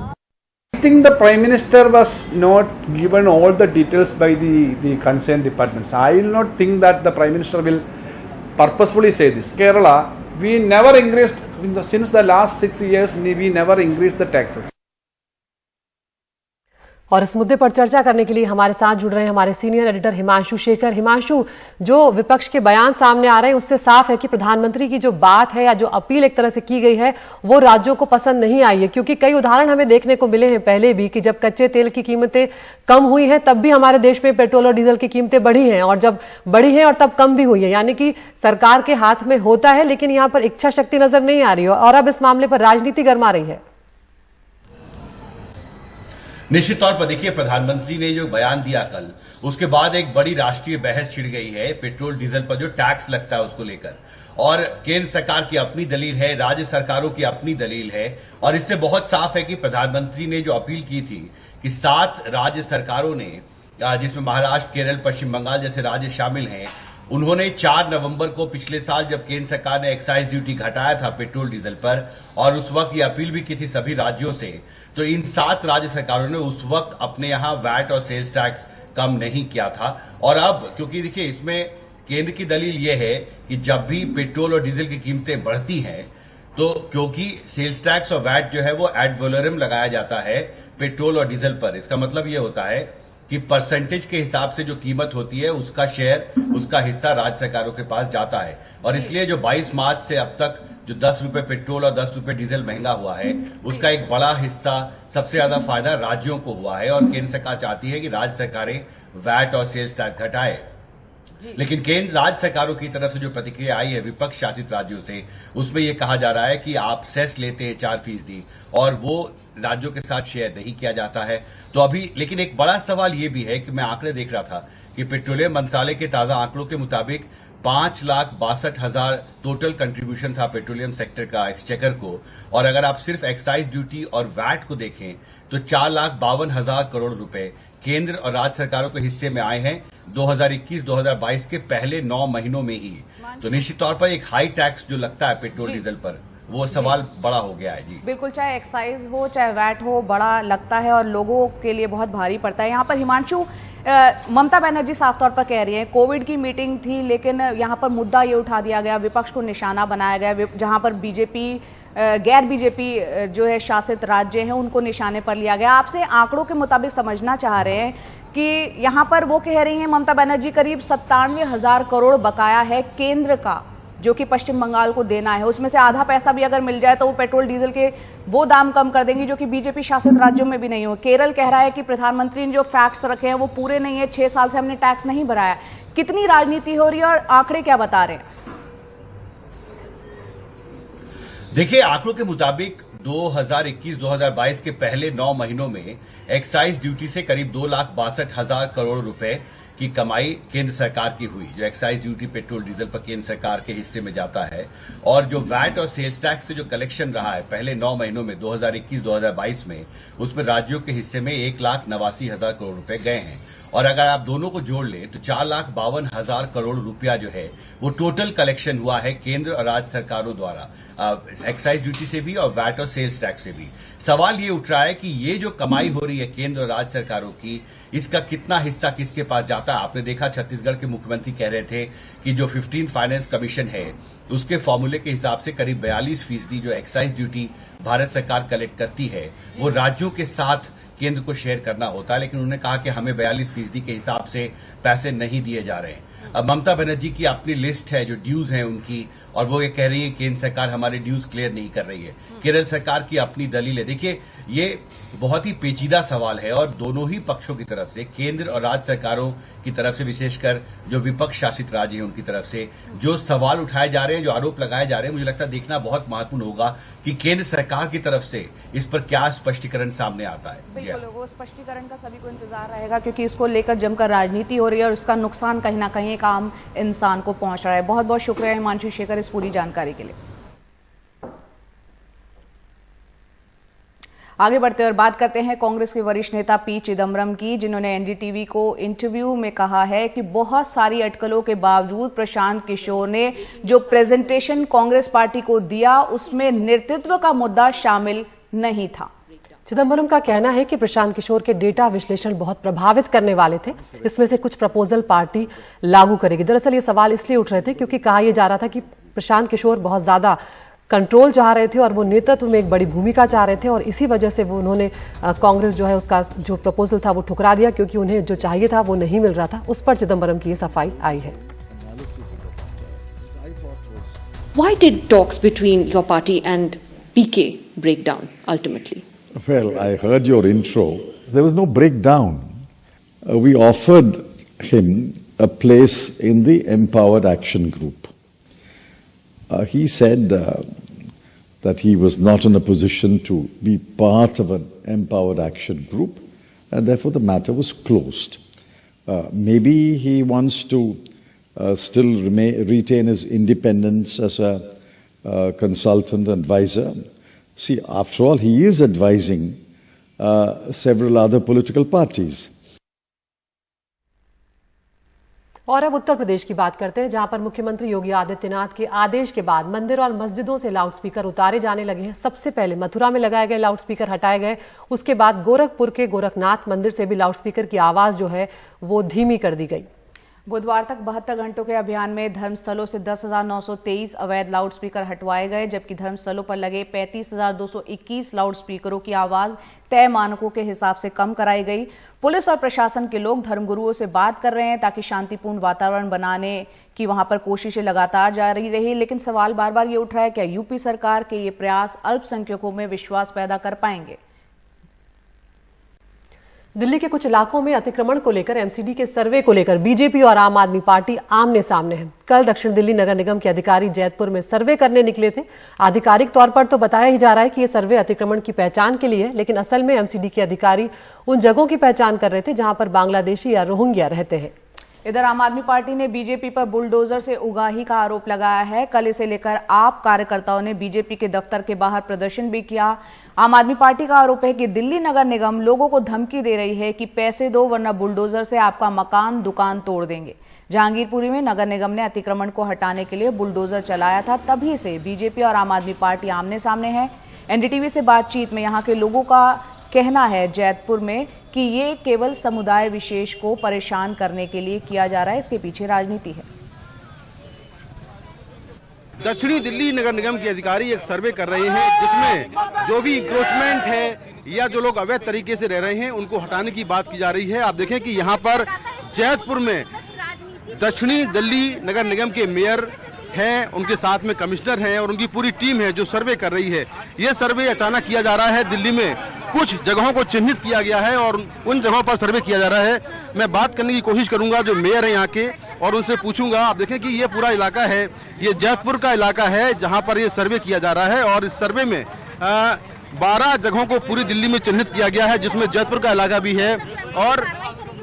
I think the Prime Minister was not given all the details by the concerned departments. I will not think that the Prime Minister will purposefully say this. Kerala, we never increased, since the last 6 years, we never increased the taxes. और इस मुद्दे पर चर्चा करने के लिए हमारे साथ जुड़ रहे हैं हमारे सीनियर एडिटर हिमांशु शेखर। हिमांशु, जो विपक्ष के बयान सामने आ रहे हैं उससे साफ है कि प्रधानमंत्री की जो बात है या जो अपील एक तरह से की गई है वो राज्यों को पसंद नहीं आई है, क्योंकि कई उदाहरण हमें देखने को मिले हैं पहले भी कि जब कच्चे तेल की कीमतें कम हुई हैं तब भी हमारे देश में पेट्रोल और डीजल की कीमतें बढ़ी हैं, और जब बढ़ी हैं और तब कम भी हुई है। यानी कि सरकार के हाथ में होता है लेकिन यहाँ पर इच्छा शक्ति नजर नहीं आ रही है, और अब इस मामले पर राजनीति गरमा रही है। निश्चित तौर पर देखिए, प्रधानमंत्री ने जो बयान दिया कल, उसके बाद एक बड़ी राष्ट्रीय बहस छिड़ गई है पेट्रोल डीजल पर जो टैक्स लगता है उसको लेकर, और केंद्र सरकार की अपनी दलील है, राज्य सरकारों की अपनी दलील है, और इससे बहुत साफ है कि प्रधानमंत्री ने जो अपील की थी कि 7 राज्य सरकारों ने, जिसमें महाराष्ट्र, केरल, पश्चिम बंगाल जैसे राज्य शामिल हैं, उन्होंने 4 नवंबर को पिछले साल जब केंद्र सरकार ने एक्साइज ड्यूटी घटाया था पेट्रोल डीजल पर, और उस वक्त ये अपील भी की थी सभी राज्यों से, तो इन 7 राज्य सरकारों ने उस वक्त अपने यहां वैट और सेल्स टैक्स कम नहीं किया था। और अब क्योंकि देखिए इसमें केंद्र की दलील यह है कि जब भी पेट्रोल और डीजल की कीमतें बढ़ती हैं तो क्योंकि सेल्स टैक्स और वैट जो है वो एड वैलोरम लगाया जाता है पेट्रोल और डीजल पर, इसका मतलब ये होता है कि परसेंटेज के हिसाब से जो कीमत होती है उसका शेयर, उसका हिस्सा राज्य सरकारों के पास जाता है। और इसलिए जो 22 मार्च से अब तक जो 10 रुपए पेट्रोल और 10 रुपए डीजल महंगा हुआ है, उसका एक बड़ा हिस्सा, सबसे ज्यादा फायदा राज्यों को हुआ है, और केंद्र सरकार चाहती है कि राज्य सरकारें वैट और सेल्स टैक्स घटाए। लेकिन केंद्र राज्य सरकारों की तरफ से जो प्रतिक्रिया आई है विपक्ष शासित राज्यों से, उसमें यह कहा जा रहा है कि आप सेस लेते हैं 4% और वो राज्यों के साथ शेयर नहीं किया जाता है। तो अभी लेकिन एक बड़ा सवाल यह भी है कि मैं आंकड़े देख रहा था कि पेट्रोलियम मंत्रालय के ताजा आंकड़ों के मुताबिक 5,62,000 टोटल कंट्रीब्यूशन था पेट्रोलियम सेक्टर का एक्सचेकर को, और अगर आप सिर्फ एक्साइज ड्यूटी और वैट को देखें तो 4,52,000 करोड़ रुपए केंद्र और राज्य सरकारों के हिस्से में आए हैं 2021-2022 के पहले 9 महीनों में ही। तो निश्चित तौर पर एक हाई टैक्स जो लगता है पेट्रोल डीजल पर, वो सवाल बड़ा हो गया है। जी बिल्कुल, चाहे एक्साइज हो चाहे वैट हो, बड़ा लगता है और लोगों के लिए बहुत भारी पड़ता है। यहाँ पर हिमांशु, ममता बनर्जी साफ तौर पर कह रही है कोविड की मीटिंग थी, लेकिन यहाँ पर मुद्दा ये उठा दिया गया, विपक्ष को निशाना बनाया गया, जहां पर बीजेपी, गैर बीजेपी जो है शासित राज्य हैं उनको निशाने पर लिया गया। आपसे आंकड़ों के मुताबिक समझना चाह रहे हैं कि यहाँ पर वो कह रही हैं ममता बनर्जी करीब 97,000 करोड़ बकाया है केंद्र का, जो कि पश्चिम बंगाल को देना है, उसमें से आधा पैसा भी अगर मिल जाए तो वो पेट्रोल डीजल के वो दाम कम कर देंगी जो कि बीजेपी शासित राज्यों में भी नहीं हो। केरल कह रहा है कि प्रधानमंत्री ने जो फैक्ट्स रखे हैं वो पूरे नहीं है, 6 साल से हमने टैक्स नहीं भराया। कितनी राजनीति हो रही है और आंकड़े क्या बता रहे हैं? देखिए, आंकड़ों के मुताबिक 2021-2022 के पहले 9 महीनों में एक्साइज ड्यूटी से करीब 2,62,000 करोड़ रुपए की कमाई केंद्र सरकार की हुई, जो एक्साइज ड्यूटी पेट्रोल डीजल पर केंद्र सरकार के हिस्से में जाता है। और जो वैट और सेल्स टैक्स से जो कलेक्शन रहा है पहले 9 महीनों में 2021-2022 में, उसमें राज्यों के हिस्से में 1,89,000 करोड़ रुपए गए हैं। और अगर आप दोनों को जोड़ लें तो 4,52,000 करोड़ रुपया जो है वो टोटल कलेक्शन हुआ है केंद्र और राज्य सरकारों द्वारा, एक्साइज ड्यूटी से भी और वैट और सेल्स टैक्स से भी। सवाल ये उठ रहा है कि ये जो कमाई हो रही है केंद्र और राज्य सरकारों की, इसका कितना हिस्सा किसके पास जाता आता। आपने देखा छत्तीसगढ़ के मुख्यमंत्री कह रहे थे कि जो 15th फाइनेंस कमीशन है उसके फॉर्मूले के हिसाब से करीब 42% जो एक्साइज ड्यूटी भारत सरकार कलेक्ट करती है वो राज्यों के साथ केंद्र को शेयर करना होता है, लेकिन उन्होंने कहा कि हमें 42% के हिसाब से पैसे नहीं दिए जा रहे हैं। अब ममता बनर्जी की अपनी लिस्ट है जो ड्यूज हैं उनकी, और वो ये कह रही है केंद्र सरकार हमारे ड्यूज क्लियर नहीं कर रही है। केरल सरकार की अपनी दलील है। देखिए ये बहुत ही पेचीदा सवाल है और दोनों ही पक्षों की तरफ से, केंद्र और राज्य सरकारों की तरफ से, विशेषकर जो विपक्ष शासित राज्य हैं उनकी तरफ से जो सवाल उठाए जा रहे हैं, जो आरोप लगाए जा रहे हैं, मुझे लगता है देखना बहुत महत्वपूर्ण होगा कि केंद्र सरकार की तरफ से इस पर क्या स्पष्टीकरण सामने आता है। बिल्कुल, वो स्पष्टीकरण का सभी को इंतजार रहेगा क्योंकि इसको लेकर जमकर राजनीति हो रही है और उसका नुकसान कहीं ना कहीं एक आम इंसान को पहुंच रहा है। बहुत बहुत शुक्रिया हिमांशु शेखर इस पूरी जानकारी के लिए। आगे बढ़ते और बात करते हैं कांग्रेस के वरिष्ठ नेता पी चिदम्बरम की, जिन्होंने एनडीटीवी को इंटरव्यू में कहा है कि बहुत सारी अटकलों के बावजूद प्रशांत किशोर ने जो प्रेजेंटेशन कांग्रेस पार्टी को दिया उसमें नेतृत्व का मुद्दा शामिल नहीं था। चिदम्बरम का कहना है कि प्रशांत किशोर के डेटा विश्लेषण बहुत प्रभावित करने वाले थे। इसमें से कुछ प्रपोजल पार्टी लागू करेगी। दरअसल ये सवाल इसलिए उठ रहे थे क्योंकि कहा यह जा रहा था कि प्रशांत किशोर बहुत ज्यादा कंट्रोल चाह रहे थे और वो नेतृत्व में एक बड़ी भूमिका चाह रहे थे और इसी वजह से वो उन्होंने कांग्रेस जो है उसका जो प्रपोजल था वो ठुकरा दिया क्योंकि उन्हें जो चाहिए था वो नहीं मिल रहा था। उस पर चिदम्बरम की ये सफाई आई है। Why did talks between your party and PK break down ultimately? Well, I heard your intro. There was no breakdown. We offered him a place in the Empowered Action Group. He said that he was not in a position to be part of an Empowered Action Group, and therefore the matter was closed. Maybe he wants to still retain his independence as a consultant advisor. See, after all, he is advising several other political parties. और अब उत्तर प्रदेश की बात करते हैं, जहां पर मुख्यमंत्री योगी आदित्यनाथ के आदेश के बाद मंदिर और मस्जिदों से लाउडस्पीकर उतारे जाने लगे हैं। सबसे पहले मथुरा में लगाए गए लाउडस्पीकर हटाए गए, उसके बाद गोरखपुर के गोरखनाथ मंदिर से भी लाउडस्पीकर की आवाज जो है वो धीमी कर दी गई। बुधवार तक 72 घंटों के अभियान में धर्मस्थलों से 10,923 अवैध लाउडस्पीकर हटवाए गए, जबकि धर्मस्थलों पर लगे 35,221 लाउडस्पीकरों की आवाज तय मानकों के हिसाब से कम कराई गई। पुलिस और प्रशासन के लोग धर्मगुरुओं से बात कर रहे हैं ताकि शांतिपूर्ण वातावरण बनाने की वहां पर कोशिशें लगातार जारी रही, लेकिन सवाल बार बार ये उठ रहा है क्या यूपी सरकार के ये प्रयास अल्पसंख्यकों में विश्वास पैदा कर पाएंगे। दिल्ली के कुछ इलाकों में अतिक्रमण को लेकर एमसीडी के सर्वे को लेकर बीजेपी और आम आदमी पार्टी आमने सामने हैं। कल दक्षिण दिल्ली नगर निगम के अधिकारी जैतपुर में सर्वे करने निकले थे। आधिकारिक तौर पर तो बताया ही जा रहा है कि यह सर्वे अतिक्रमण की पहचान के लिए है, लेकिन असल में एमसीडी के अधिकारी उन जगहों की पहचान कर रहे थे जहां पर बांग्लादेशी या रोहिंग्या रहते हैं। इधर आम आदमी पार्टी ने बीजेपी पर बुलडोजर से उगाही का आरोप लगाया है। कल इसे लेकर आप कार्यकर्ताओं ने बीजेपी के दफ्तर के बाहर प्रदर्शन भी किया। आम आदमी पार्टी का आरोप है कि दिल्ली नगर निगम लोगों को धमकी दे रही है कि पैसे दो वरना बुलडोजर से आपका मकान दुकान तोड़ देंगे। जहांगीरपुरी में नगर निगम ने अतिक्रमण को हटाने के लिए बुलडोजर चलाया था, तभी से बीजेपी और आम आदमी पार्टी आमने सामने है। एनडीटीवी से बातचीत में यहां के लोगों का कहना है जैतपुर में कि ये केवल समुदाय विशेष को परेशान करने के लिए किया जा रहा है, इसके पीछे राजनीति है। दक्षिणी दिल्ली नगर निगम के अधिकारी एक सर्वे कर रहे हैं जिसमें जो भी इंक्रोचमेंट है या जो लोग अवैध तरीके से रह रहे हैं उनको हटाने की बात की जा रही है। आप देखें कि यहाँ पर जैतपुर में दक्षिणी दिल्ली नगर निगम के मेयर हैं, उनके साथ में कमिश्नर हैं और उनकी पूरी टीम है जो सर्वे कर रही है। ये सर्वे अचानक किया जा रहा है। दिल्ली में कुछ जगहों को चिन्हित किया गया है और उन जगहों पर सर्वे किया जा रहा है। मैं बात करने की कोशिश करूंगा जो मेयर है यहाँ के और उनसे पूछूंगा। आप देखें कि ये पूरा इलाका है, ये जैतपुर का इलाका है जहाँ पर ये सर्वे किया जा रहा है और इस सर्वे में 12 जगहों को पूरी दिल्ली में चिन्हित किया गया है जिसमें जैतपुर का इलाका भी है। और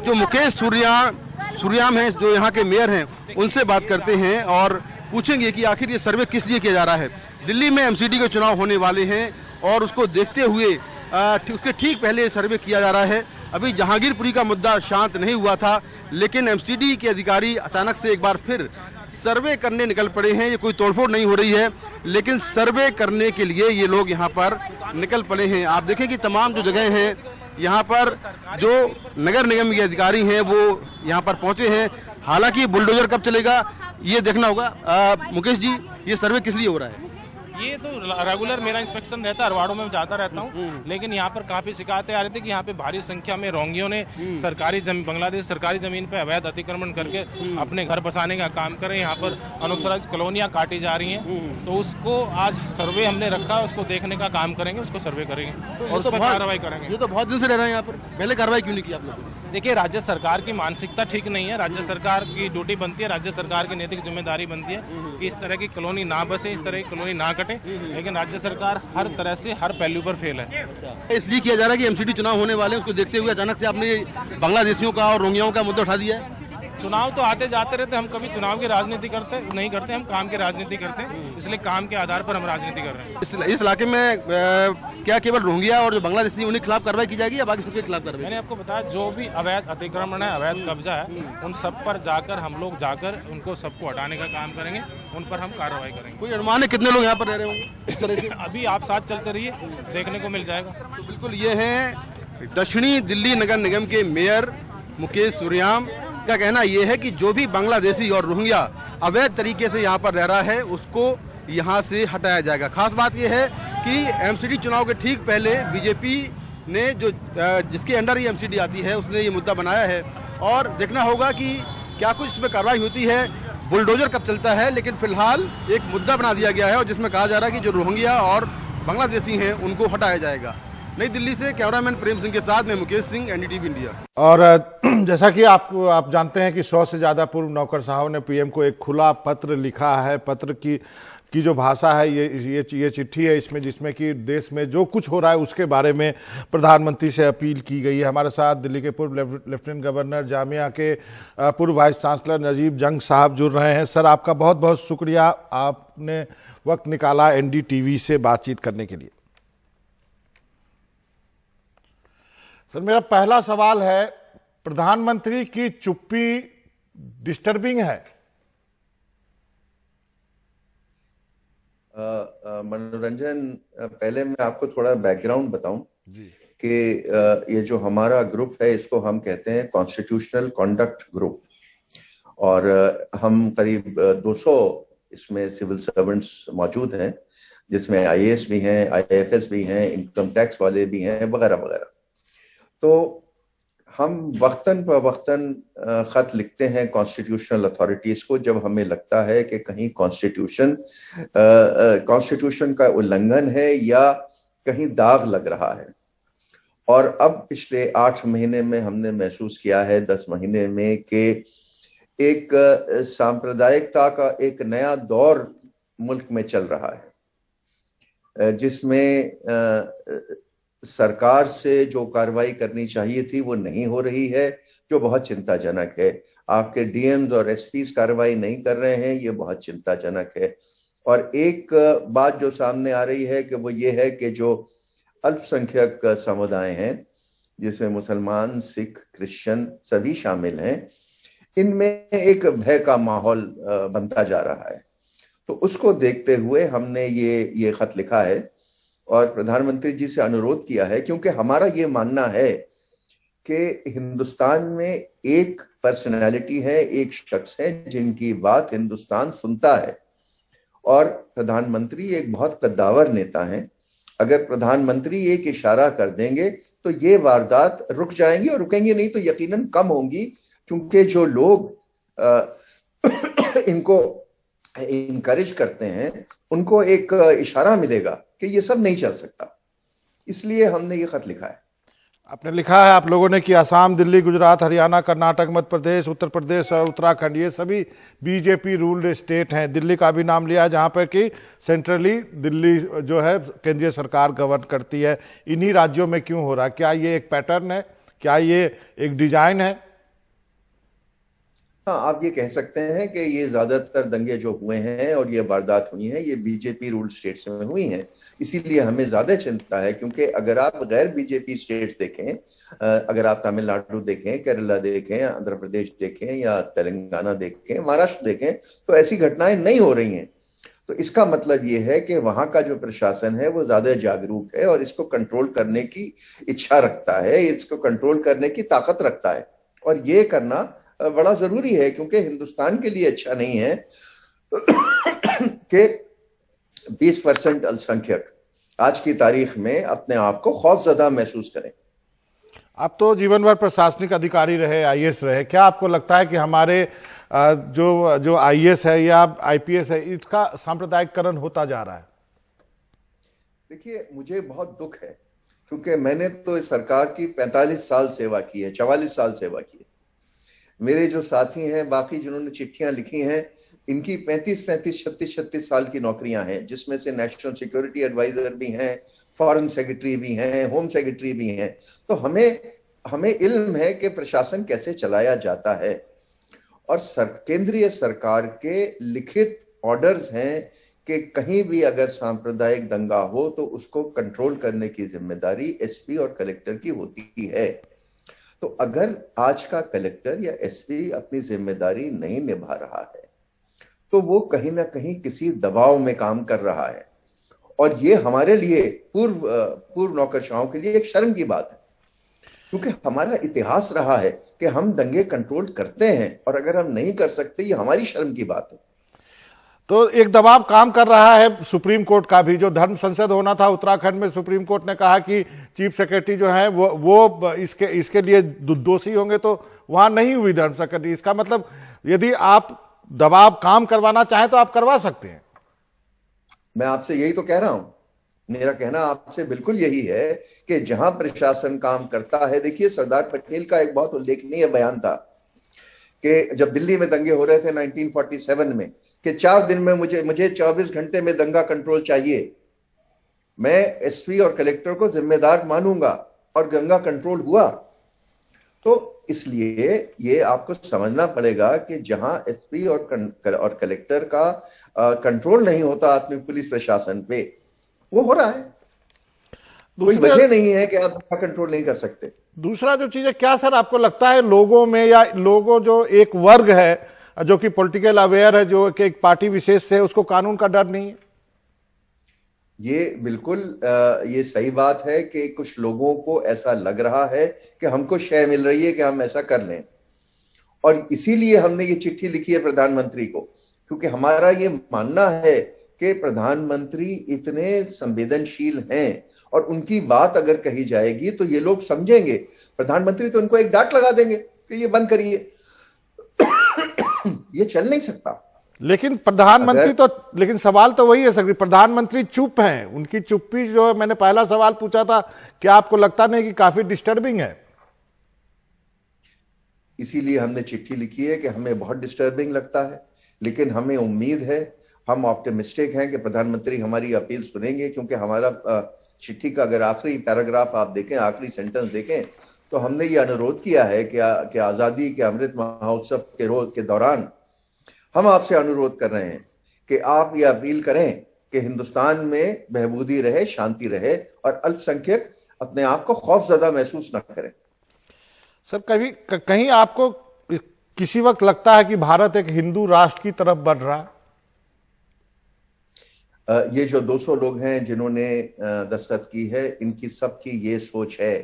जो मुकेश सूर्याम है जो यहाँ के मेयर हैं उनसे बात करते हैं और पूछेंगे कि आखिर ये सर्वे किस लिए किया जा रहा है। दिल्ली में एमसीडी के चुनाव होने वाले हैं और उसको देखते हुए उसके ठीक पहले ये सर्वे किया जा रहा है। अभी जहांगीरपुरी का मुद्दा शांत नहीं हुआ था, लेकिन एमसीडी के अधिकारी अचानक से एक बार फिर सर्वे करने निकल पड़े हैं। ये कोई तोड़फोड़ नहीं हो रही है, लेकिन सर्वे करने के लिए ये लोग यहाँ पर निकल पड़े हैं। आप देखें कि तमाम जो जगह हैं यहाँ पर जो नगर निगम के अधिकारी हैं वो यहाँ पर पहुंचे हैं। हालांकि बुलडोजर कब चलेगा ये देखना होगा। मुकेश जी, ये सर्वे किस लिए हो रहा है? ये तो रेगुलर मेरा इंस्पेक्शन रहता है, अरवाड़ों में जाता रहता हूँ, लेकिन यहाँ पर काफी शिकायतें आ रही थी कि यहाँ पे भारी संख्या में रोंगियों ने बांग्लादेश सरकारी जमीन पे अवैध अतिक्रमण करके अपने घर बसाने का काम करे। यहाँ पर अनऑथराइज्ड कॉलोनियां काटी जा रही हैं, तो उसको आज सर्वे हमने रखा, उसको देखने का काम करेंगे, उसको सर्वे करेंगे और उस पर कार्रवाई करेंगे। ये तो बहुत दिन से रह रहे हैं यहाँ पर, पहले कार्रवाई क्यों नहीं की आप लोगों ने? देखिए, राज्य सरकार की मानसिकता ठीक नहीं है। राज्य सरकार की ड्यूटी बनती है, राज्य सरकार की नैतिक जिम्मेदारी बनती है कि इस तरह की कॉलोनी ना बसे, इस तरह की कॉलोनी ना कटे, लेकिन राज्य सरकार हर तरह से हर पहलू पर फेल है। इसलिए किया जा रहा है कि एमसीडी चुनाव होने वाले हैं, उसको देखते हुए अचानक से आपने बांग्लादेशियों का और रोहिंग्याओं का मुद्दा उठा दिया है। चुनाव तो आते जाते रहते, हम कभी चुनाव की राजनीति नहीं करते, हम काम की राजनीति करते हैं, इसलिए काम के आधार पर हम राजनीति कर रहे हैं। इस इलाके में क्या केवल रोहिंग्या और जो बांग्लादेशी उन्हीं के खिलाफ कार्रवाई की जाएगी या बाकी सबके खिलाफ कार्रवाई? मैंने आपको बताया, जो भी अवैध अतिक्रमण है, अवैध कब्जा है, उन सब पर जाकर हम लोग उनको सबको हटाने का काम करेंगे, उन पर हम कार्रवाई करेंगे। कोई अनुमान है कितने लोग यहाँ पर रह रहे होंगे इस तरह से? अभी आप साथ चलते रहिए, देखने को मिल जाएगा। तो बिल्कुल, ये है दक्षिणी दिल्ली नगर निगम के मेयर मुकेश सूर्याम का कहना यह है कि जो भी बांग्लादेशी और रोहिंग्या अवैध तरीके से यहाँ पर रह रहा है उसको यहाँ से हटाया जाएगा। खास बात यह है कि एमसीडी चुनाव के ठीक पहले बीजेपी ने जो जिसके अंडर ये एमसीडी आती है उसने ये मुद्दा बनाया है और देखना होगा कि क्या कुछ इसमें कार्रवाई होती है, बुलडोजर कब चलता है। लेकिन फिलहाल एक मुद्दा बना दिया गया है और जिसमें कहा जा रहा है कि जो रोहिंग्या और बांग्लादेशी हैं उनको हटाया जाएगा। नई दिल्ली से कैमरामैन प्रेम सिंह के साथ मैं मुकेश सिंह, एनडीटीवी इंडिया। और जैसा कि आप जानते हैं कि 100 से ज्यादा पूर्व नौकरशाहों ने पीएम को एक खुला पत्र लिखा है। पत्र की जो भाषा है ये चिट्ठी है इसमें, जिसमें कि देश में जो कुछ हो रहा है उसके बारे में प्रधानमंत्री से अपील की गई है। हमारे साथ दिल्ली के पूर्व लेफ्टिनेंट गवर्नर, जामिया के पूर्व वाइस चांसलर नजीब जंग साहब जुड़ रहे हैं। सर, आपका बहुत बहुत शुक्रिया, आपने वक्त निकाला एनडीटीवी से बातचीत करने के लिए। सर, मेरा पहला सवाल है, प्रधानमंत्री की चुप्पी डिस्टर्बिंग है? मनोरंजन, पहले मैं आपको थोड़ा बैकग्राउंड बताऊं कि ये जो हमारा ग्रुप है इसको हम कहते हैं कॉन्स्टिट्यूशनल कॉन्डक्ट ग्रुप, और हम करीब 200 इसमें सिविल सर्वेंट्स मौजूद हैं, जिसमें आईएएस भी हैं, आईएफएस भी हैं, इनकम टैक्स वाले भी हैं, वगैरह वगैरह। तो हम वक्तन पर वक्तन खत लिखते हैं कॉन्स्टिट्यूशनल अथॉरिटीज को जब हमें लगता है कि कहीं कॉन्स्टिट्यूशन का उल्लंघन है या कहीं दाग लग रहा है। और अब पिछले 8 महीने में हमने महसूस किया है, 10 महीने में, कि एक सांप्रदायिकता का एक नया दौर मुल्क में चल रहा है, जिसमें सरकार से जो कार्रवाई करनी चाहिए थी वो नहीं हो रही है, जो बहुत चिंताजनक है। आपके डीएम्स और एसपीज कार्रवाई नहीं कर रहे हैं, ये बहुत चिंताजनक है। और एक बात जो सामने आ रही है कि वो ये है कि जो अल्पसंख्यक समुदाय हैं, जिसमें मुसलमान, सिख, क्रिश्चियन सभी शामिल हैं, इनमें एक भय का माहौल बनता जा रहा है। तो उसको देखते हुए हमने ये खत लिखा है और प्रधानमंत्री जी से अनुरोध किया है, क्योंकि हमारा ये मानना है कि हिंदुस्तान में एक पर्सनैलिटी है, एक शख्स है जिनकी बात हिंदुस्तान सुनता है, और प्रधानमंत्री एक बहुत कद्दावर नेता हैं। अगर प्रधानमंत्री एक इशारा कर देंगे तो ये वारदात रुक जाएंगी, और रुकेंगी नहीं तो यकीनन कम होंगी, क्योंकि जो लोग इनको इनकरेज करते हैं उनको एक इशारा मिलेगा कि ये सब नहीं चल सकता। इसलिए हमने ये खत लिखा है। आपने लिखा है आप लोगों ने कि असम, दिल्ली, गुजरात, हरियाणा, कर्नाटक, मध्य प्रदेश, उत्तर प्रदेश और उत्तराखंड ये सभी बीजेपी रूल्ड स्टेट हैं। दिल्ली का भी नाम लिया है, जहां पर कि सेंट्रली दिल्ली जो है केंद्रीय सरकार गवर्न करती है। इन्हीं राज्यों में क्यों हो रहा है? क्या ये एक पैटर्न है? क्या ये एक डिजाइन है? हाँ, आप ये कह सकते हैं कि ये ज्यादातर दंगे जो हुए हैं और ये वारदात हुई हैं, ये बीजेपी रूल्ड स्टेट्स में हुई हैं। इसीलिए हमें ज्यादा चिंता है, क्योंकि अगर आप गैर बीजेपी स्टेट्स देखें, अगर आप तमिलनाडु देखें, केरला देखें, आंध्र प्रदेश देखें या तेलंगाना देखें, महाराष्ट्र देखें, तो ऐसी घटनाएं नहीं हो रही हैं। तो इसका मतलब ये है कि वहां का जो प्रशासन है वो ज्यादा जागरूक है और इसको कंट्रोल करने की इच्छा रखता है, इसको कंट्रोल करने की ताकत रखता है। और ये करना बड़ा जरूरी है, क्योंकि हिंदुस्तान के लिए अच्छा नहीं है कि 20% अल्पसंख्यक आज की तारीख में अपने आप को खौफजदा महसूस करें। आप तो जीवन भर प्रशासनिक अधिकारी रहे, आईएएस रहे, क्या आपको लगता है कि हमारे जो आईएएस है या आईपीएस है, इसका सांप्रदायिककरण होता जा रहा है? देखिए, मुझे बहुत दुख है, क्योंकि मैंने तो इस सरकार की 45 साल सेवा की है, 44 साल सेवा की है। मेरे जो साथी हैं, बाकी जिन्होंने चिट्ठियां लिखी हैं, इनकी 35, 36 साल की नौकरियां हैं, जिसमें से नेशनल सिक्योरिटी एडवाइजर भी हैं, फॉरेन सेक्रेटरी भी हैं, होम सेक्रेटरी भी हैं। तो हमें इल्म है कि प्रशासन कैसे चलाया जाता है, और केंद्रीय सरकार के लिखित ऑर्डर्स हैं कि कहीं भी अगर सांप्रदायिक दंगा हो तो उसको कंट्रोल करने की जिम्मेदारी एसपी और कलेक्टर की होती है। तो अगर आज का कलेक्टर या एसपी अपनी जिम्मेदारी नहीं निभा रहा है तो वो कहीं ना कहीं किसी दबाव में काम कर रहा है, और ये हमारे लिए पूर्व नौकरशाहों के लिए एक शर्म की बात है, क्योंकि हमारा इतिहास रहा है कि हम दंगे कंट्रोल करते हैं, और अगर हम नहीं कर सकते ये हमारी शर्म की बात है। तो एक दबाव काम कर रहा है सुप्रीम कोर्ट का भी। जो धर्म संसद होना था उत्तराखंड में, सुप्रीम कोर्ट ने कहा कि चीफ सेक्रेटरी जो है वो इसके लिए दोषी होंगे, तो वहां नहीं हुई धर्म संसद। इसका मतलब यदि आप दबाव काम करवाना चाहें तो आप करवा सकते हैं। मैं आपसे यही तो कह रहा हूं, मेरा कहना आपसे बिल्कुल यही है कि जहां प्रशासन काम करता है, देखिए सरदार पटेल का एक बहुत उल्लेखनीय बयान था कि जब दिल्ली में दंगे हो रहे थे 1947 में, कि 4 दिन में मुझे 24 घंटे में दंगा कंट्रोल चाहिए, मैं एसपी और कलेक्टर को जिम्मेदार मानूंगा, और दंगा कंट्रोल हुआ। तो इसलिए ये आपको समझना पड़ेगा कि जहां एसपी और कलेक्टर का कंट्रोल नहीं होता अपनी पुलिस प्रशासन पे, वो हो रहा है। कोई वजह नहीं है कि आप कंट्रोल नहीं कर सकते। दूसरा जो चीज है, क्या सर आपको लगता है लोगों में, या लोगों जो एक वर्ग है जो कि पॉलिटिकल अवेयर है, जो कि एक पार्टी विशेष से, उसको कानून का डर नहीं है? ये बिल्कुल ये सही बात है कि कुछ लोगों को ऐसा लग रहा है कि हमको शय मिल रही है कि हम ऐसा कर लें, और इसीलिए हमने ये चिट्ठी लिखी है प्रधानमंत्री को, क्योंकि हमारा ये मानना है कि प्रधानमंत्री इतने संवेदनशील हैं, और उनकी बात अगर कही जाएगी तो ये लोग समझेंगे। प्रधानमंत्री तो उनको एक डांट लगा देंगे कि ये बंद करिए। ये चल नहीं सकता। लेकिन प्रधानमंत्री तो, लेकिन सवाल तो वही है सर, प्रधानमंत्री चुप हैं। उनकी चुप्पी जो मैंने पहला सवाल पूछा था, क्या आपको लगता नहीं कि काफी डिस्टर्बिंग है? इसीलिए हमने चिट्ठी लिखी है कि हमें बहुत डिस्टर्बिंग लगता है, लेकिन हमें उम्मीद है, हम ऑप्टिमिस्टिक हैं कि प्रधानमंत्री हमारी अपील सुनेंगे, क्योंकि हमारा चिट्ठी का अगर आखिरी पैराग्राफ आप देखें, आखिरी सेंटेंस देखें, तो हमने ये अनुरोध किया है कि आजादी के अमृत महोत्सव के रोज के दौरान हम आपसे अनुरोध कर रहे हैं कि आप ये अपील करें कि हिंदुस्तान में बहबूदी रहे, शांति रहे, और अल्पसंख्यक अपने आप को खौफजदा महसूस न करें। सर, कहीं आपको किसी वक्त लगता है कि भारत एक हिंदू राष्ट्र की तरफ बढ़ रहा है? ये जो 200 लोग हैं जिन्होंने दस्तखत की है, इनकी सबकी ये सोच है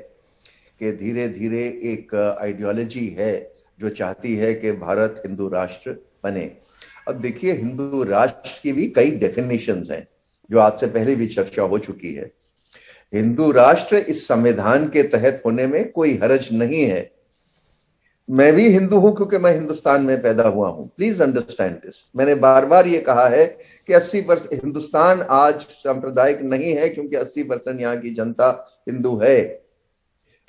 कि धीरे धीरे एक आइडियोलॉजी है जो चाहती है कि भारत हिंदू राष्ट्र बने। अब देखिए, हिंदू राष्ट्र की भी कई डेफिनेशंस हैं जो आपसे पहले भी चर्चा हो चुकी है। हिंदू राष्ट्र इस संविधान के तहत होने में कोई हर्ज नहीं है। मैं भी हिंदू हूं क्योंकि मैं हिंदुस्तान में पैदा हुआ हूं, प्लीज अंडरस्टैंड दिस। मैंने बार बार ये कहा है कि 80% हिंदुस्तान आज सांप्रदायिक नहीं है, क्योंकि 80% यहाँ की जनता हिंदू है।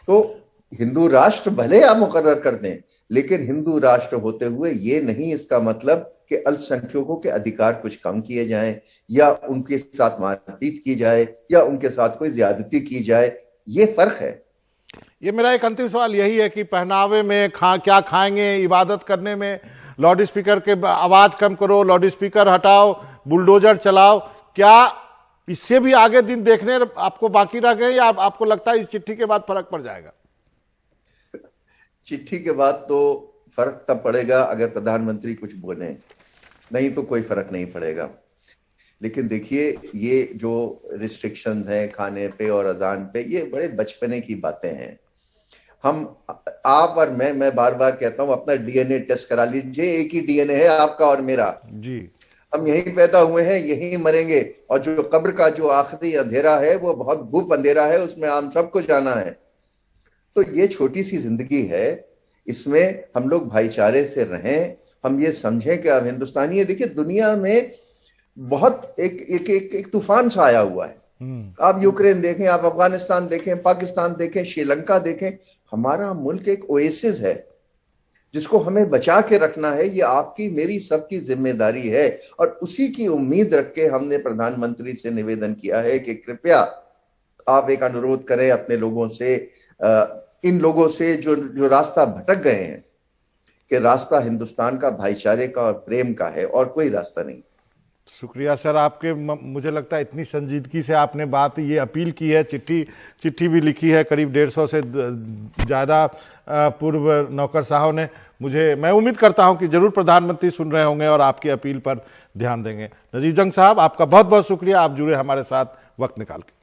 तो हिंदू राष्ट्र भले आप मुकर्रर कर दें, लेकिन हिंदू राष्ट्र होते हुए ये नहीं इसका मतलब कि अल्पसंख्यकों के अधिकार कुछ कम किए जाएं, या उनके साथ मारपीट की जाए, या उनके साथ कोई ज्यादती की जाए। ये फर्क है। ये मेरा एक अंतिम सवाल यही है कि पहनावे में क्या खाएंगे, इबादत करने में लाउड स्पीकर के आवाज कम करो, लाउड स्पीकर हटाओ, बुलडोजर चलाओ, क्या इससे भी आगे दिन देखने आपको बाकी रह गए, या आपको लगता है इस चिट्ठी के बाद फर्क पड़ जाएगा? चिट्ठी के बाद तो फर्क तब पड़ेगा अगर प्रधानमंत्री कुछ बोले, नहीं तो कोई फर्क नहीं पड़ेगा। लेकिन देखिए ये जो रिस्ट्रिक्शंस हैं खाने पे और अजान पे, ये बड़े बचपने की बातें हैं। आप और मैं बार बार कहता हूं, अपना डीएनए टेस्ट करा लीजिए, एक ही डीएनए है आपका और मेरा जी। हम यहीं पैदा हुए हैं, यहीं मरेंगे, और जो कब्र का जो आखिरी अंधेरा है वो बहुत गुप अंधेरा है, उसमें हम सबको जाना है। तो ये छोटी सी जिंदगी है, इसमें हम लोग भाईचारे से रहें, हम ये समझें कि अब हिंदुस्तानी है। देखिए दुनिया में बहुत एक तूफान सा आया हुआ है। आप यूक्रेन देखें, आप अफगानिस्तान देखें, पाकिस्तान देखें, श्रीलंका देखें, हमारा मुल्क एक ओएसिस है जिसको हमें बचा के रखना है। ये आपकी मेरी सबकी जिम्मेदारी है, और उसी की उम्मीद रख के हमने प्रधानमंत्री से निवेदन किया है कि कृपया आप एक अनुरोध करें अपने लोगों से, इन लोगों से जो रास्ता भटक गए हैं, कि रास्ता हिंदुस्तान का भाईचारे का और प्रेम का है, और कोई रास्ता नहीं। शुक्रिया सर आपके। मुझे लगता है इतनी संजीदगी से आपने बात ये अपील की है, चिट्ठी भी लिखी है करीब 150 से ज़्यादा पूर्व नौकरशाहों ने। मैं उम्मीद करता हूं कि जरूर प्रधानमंत्री सुन रहे होंगे और आपकी अपील पर ध्यान देंगे। नजीर जंग साहब, आपका बहुत बहुत शुक्रिया, आप जुड़े हमारे साथ वक्त निकाल के।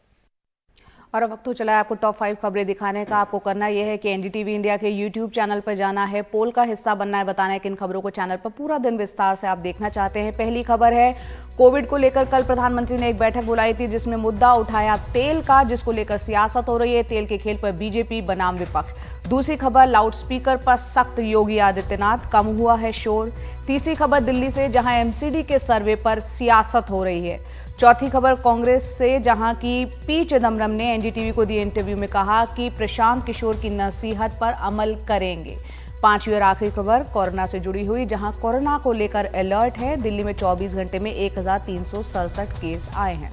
और अब वक्त तो चला है आपको टॉप 5 खबरें दिखाने का। आपको करना यह है कि एनडीटीवी इंडिया के यूट्यूब चैनल पर जाना है, पोल का हिस्सा बनना है, बताना है कि इन खबरों को चैनल पर पूरा दिन विस्तार से आप देखना चाहते हैं। पहली खबर है, कोविड को लेकर कल प्रधानमंत्री ने एक बैठक बुलाई थी जिसमें मुद्दा उठाया तेल का, जिसको लेकर सियासत हो रही है। तेल के खेल पर बीजेपी बनाम विपक्ष। दूसरी खबर, लाउडस्पीकर पर सख्त योगी आदित्यनाथ, कम हुआ है शोर। तीसरी खबर दिल्ली से, जहां एमसीडी के सर्वे पर सियासत हो रही है। चौथी खबर कांग्रेस से, जहां की पी चिदम्बरम ने एनडीटीवी को दिए इंटरव्यू में कहा कि प्रशांत किशोर की नसीहत पर अमल करेंगे। पांचवी और आखिरी खबर कोरोना से जुड़ी हुई, जहां कोरोना को लेकर अलर्ट है। दिल्ली में 24 घंटे में 1367 केस आए हैं।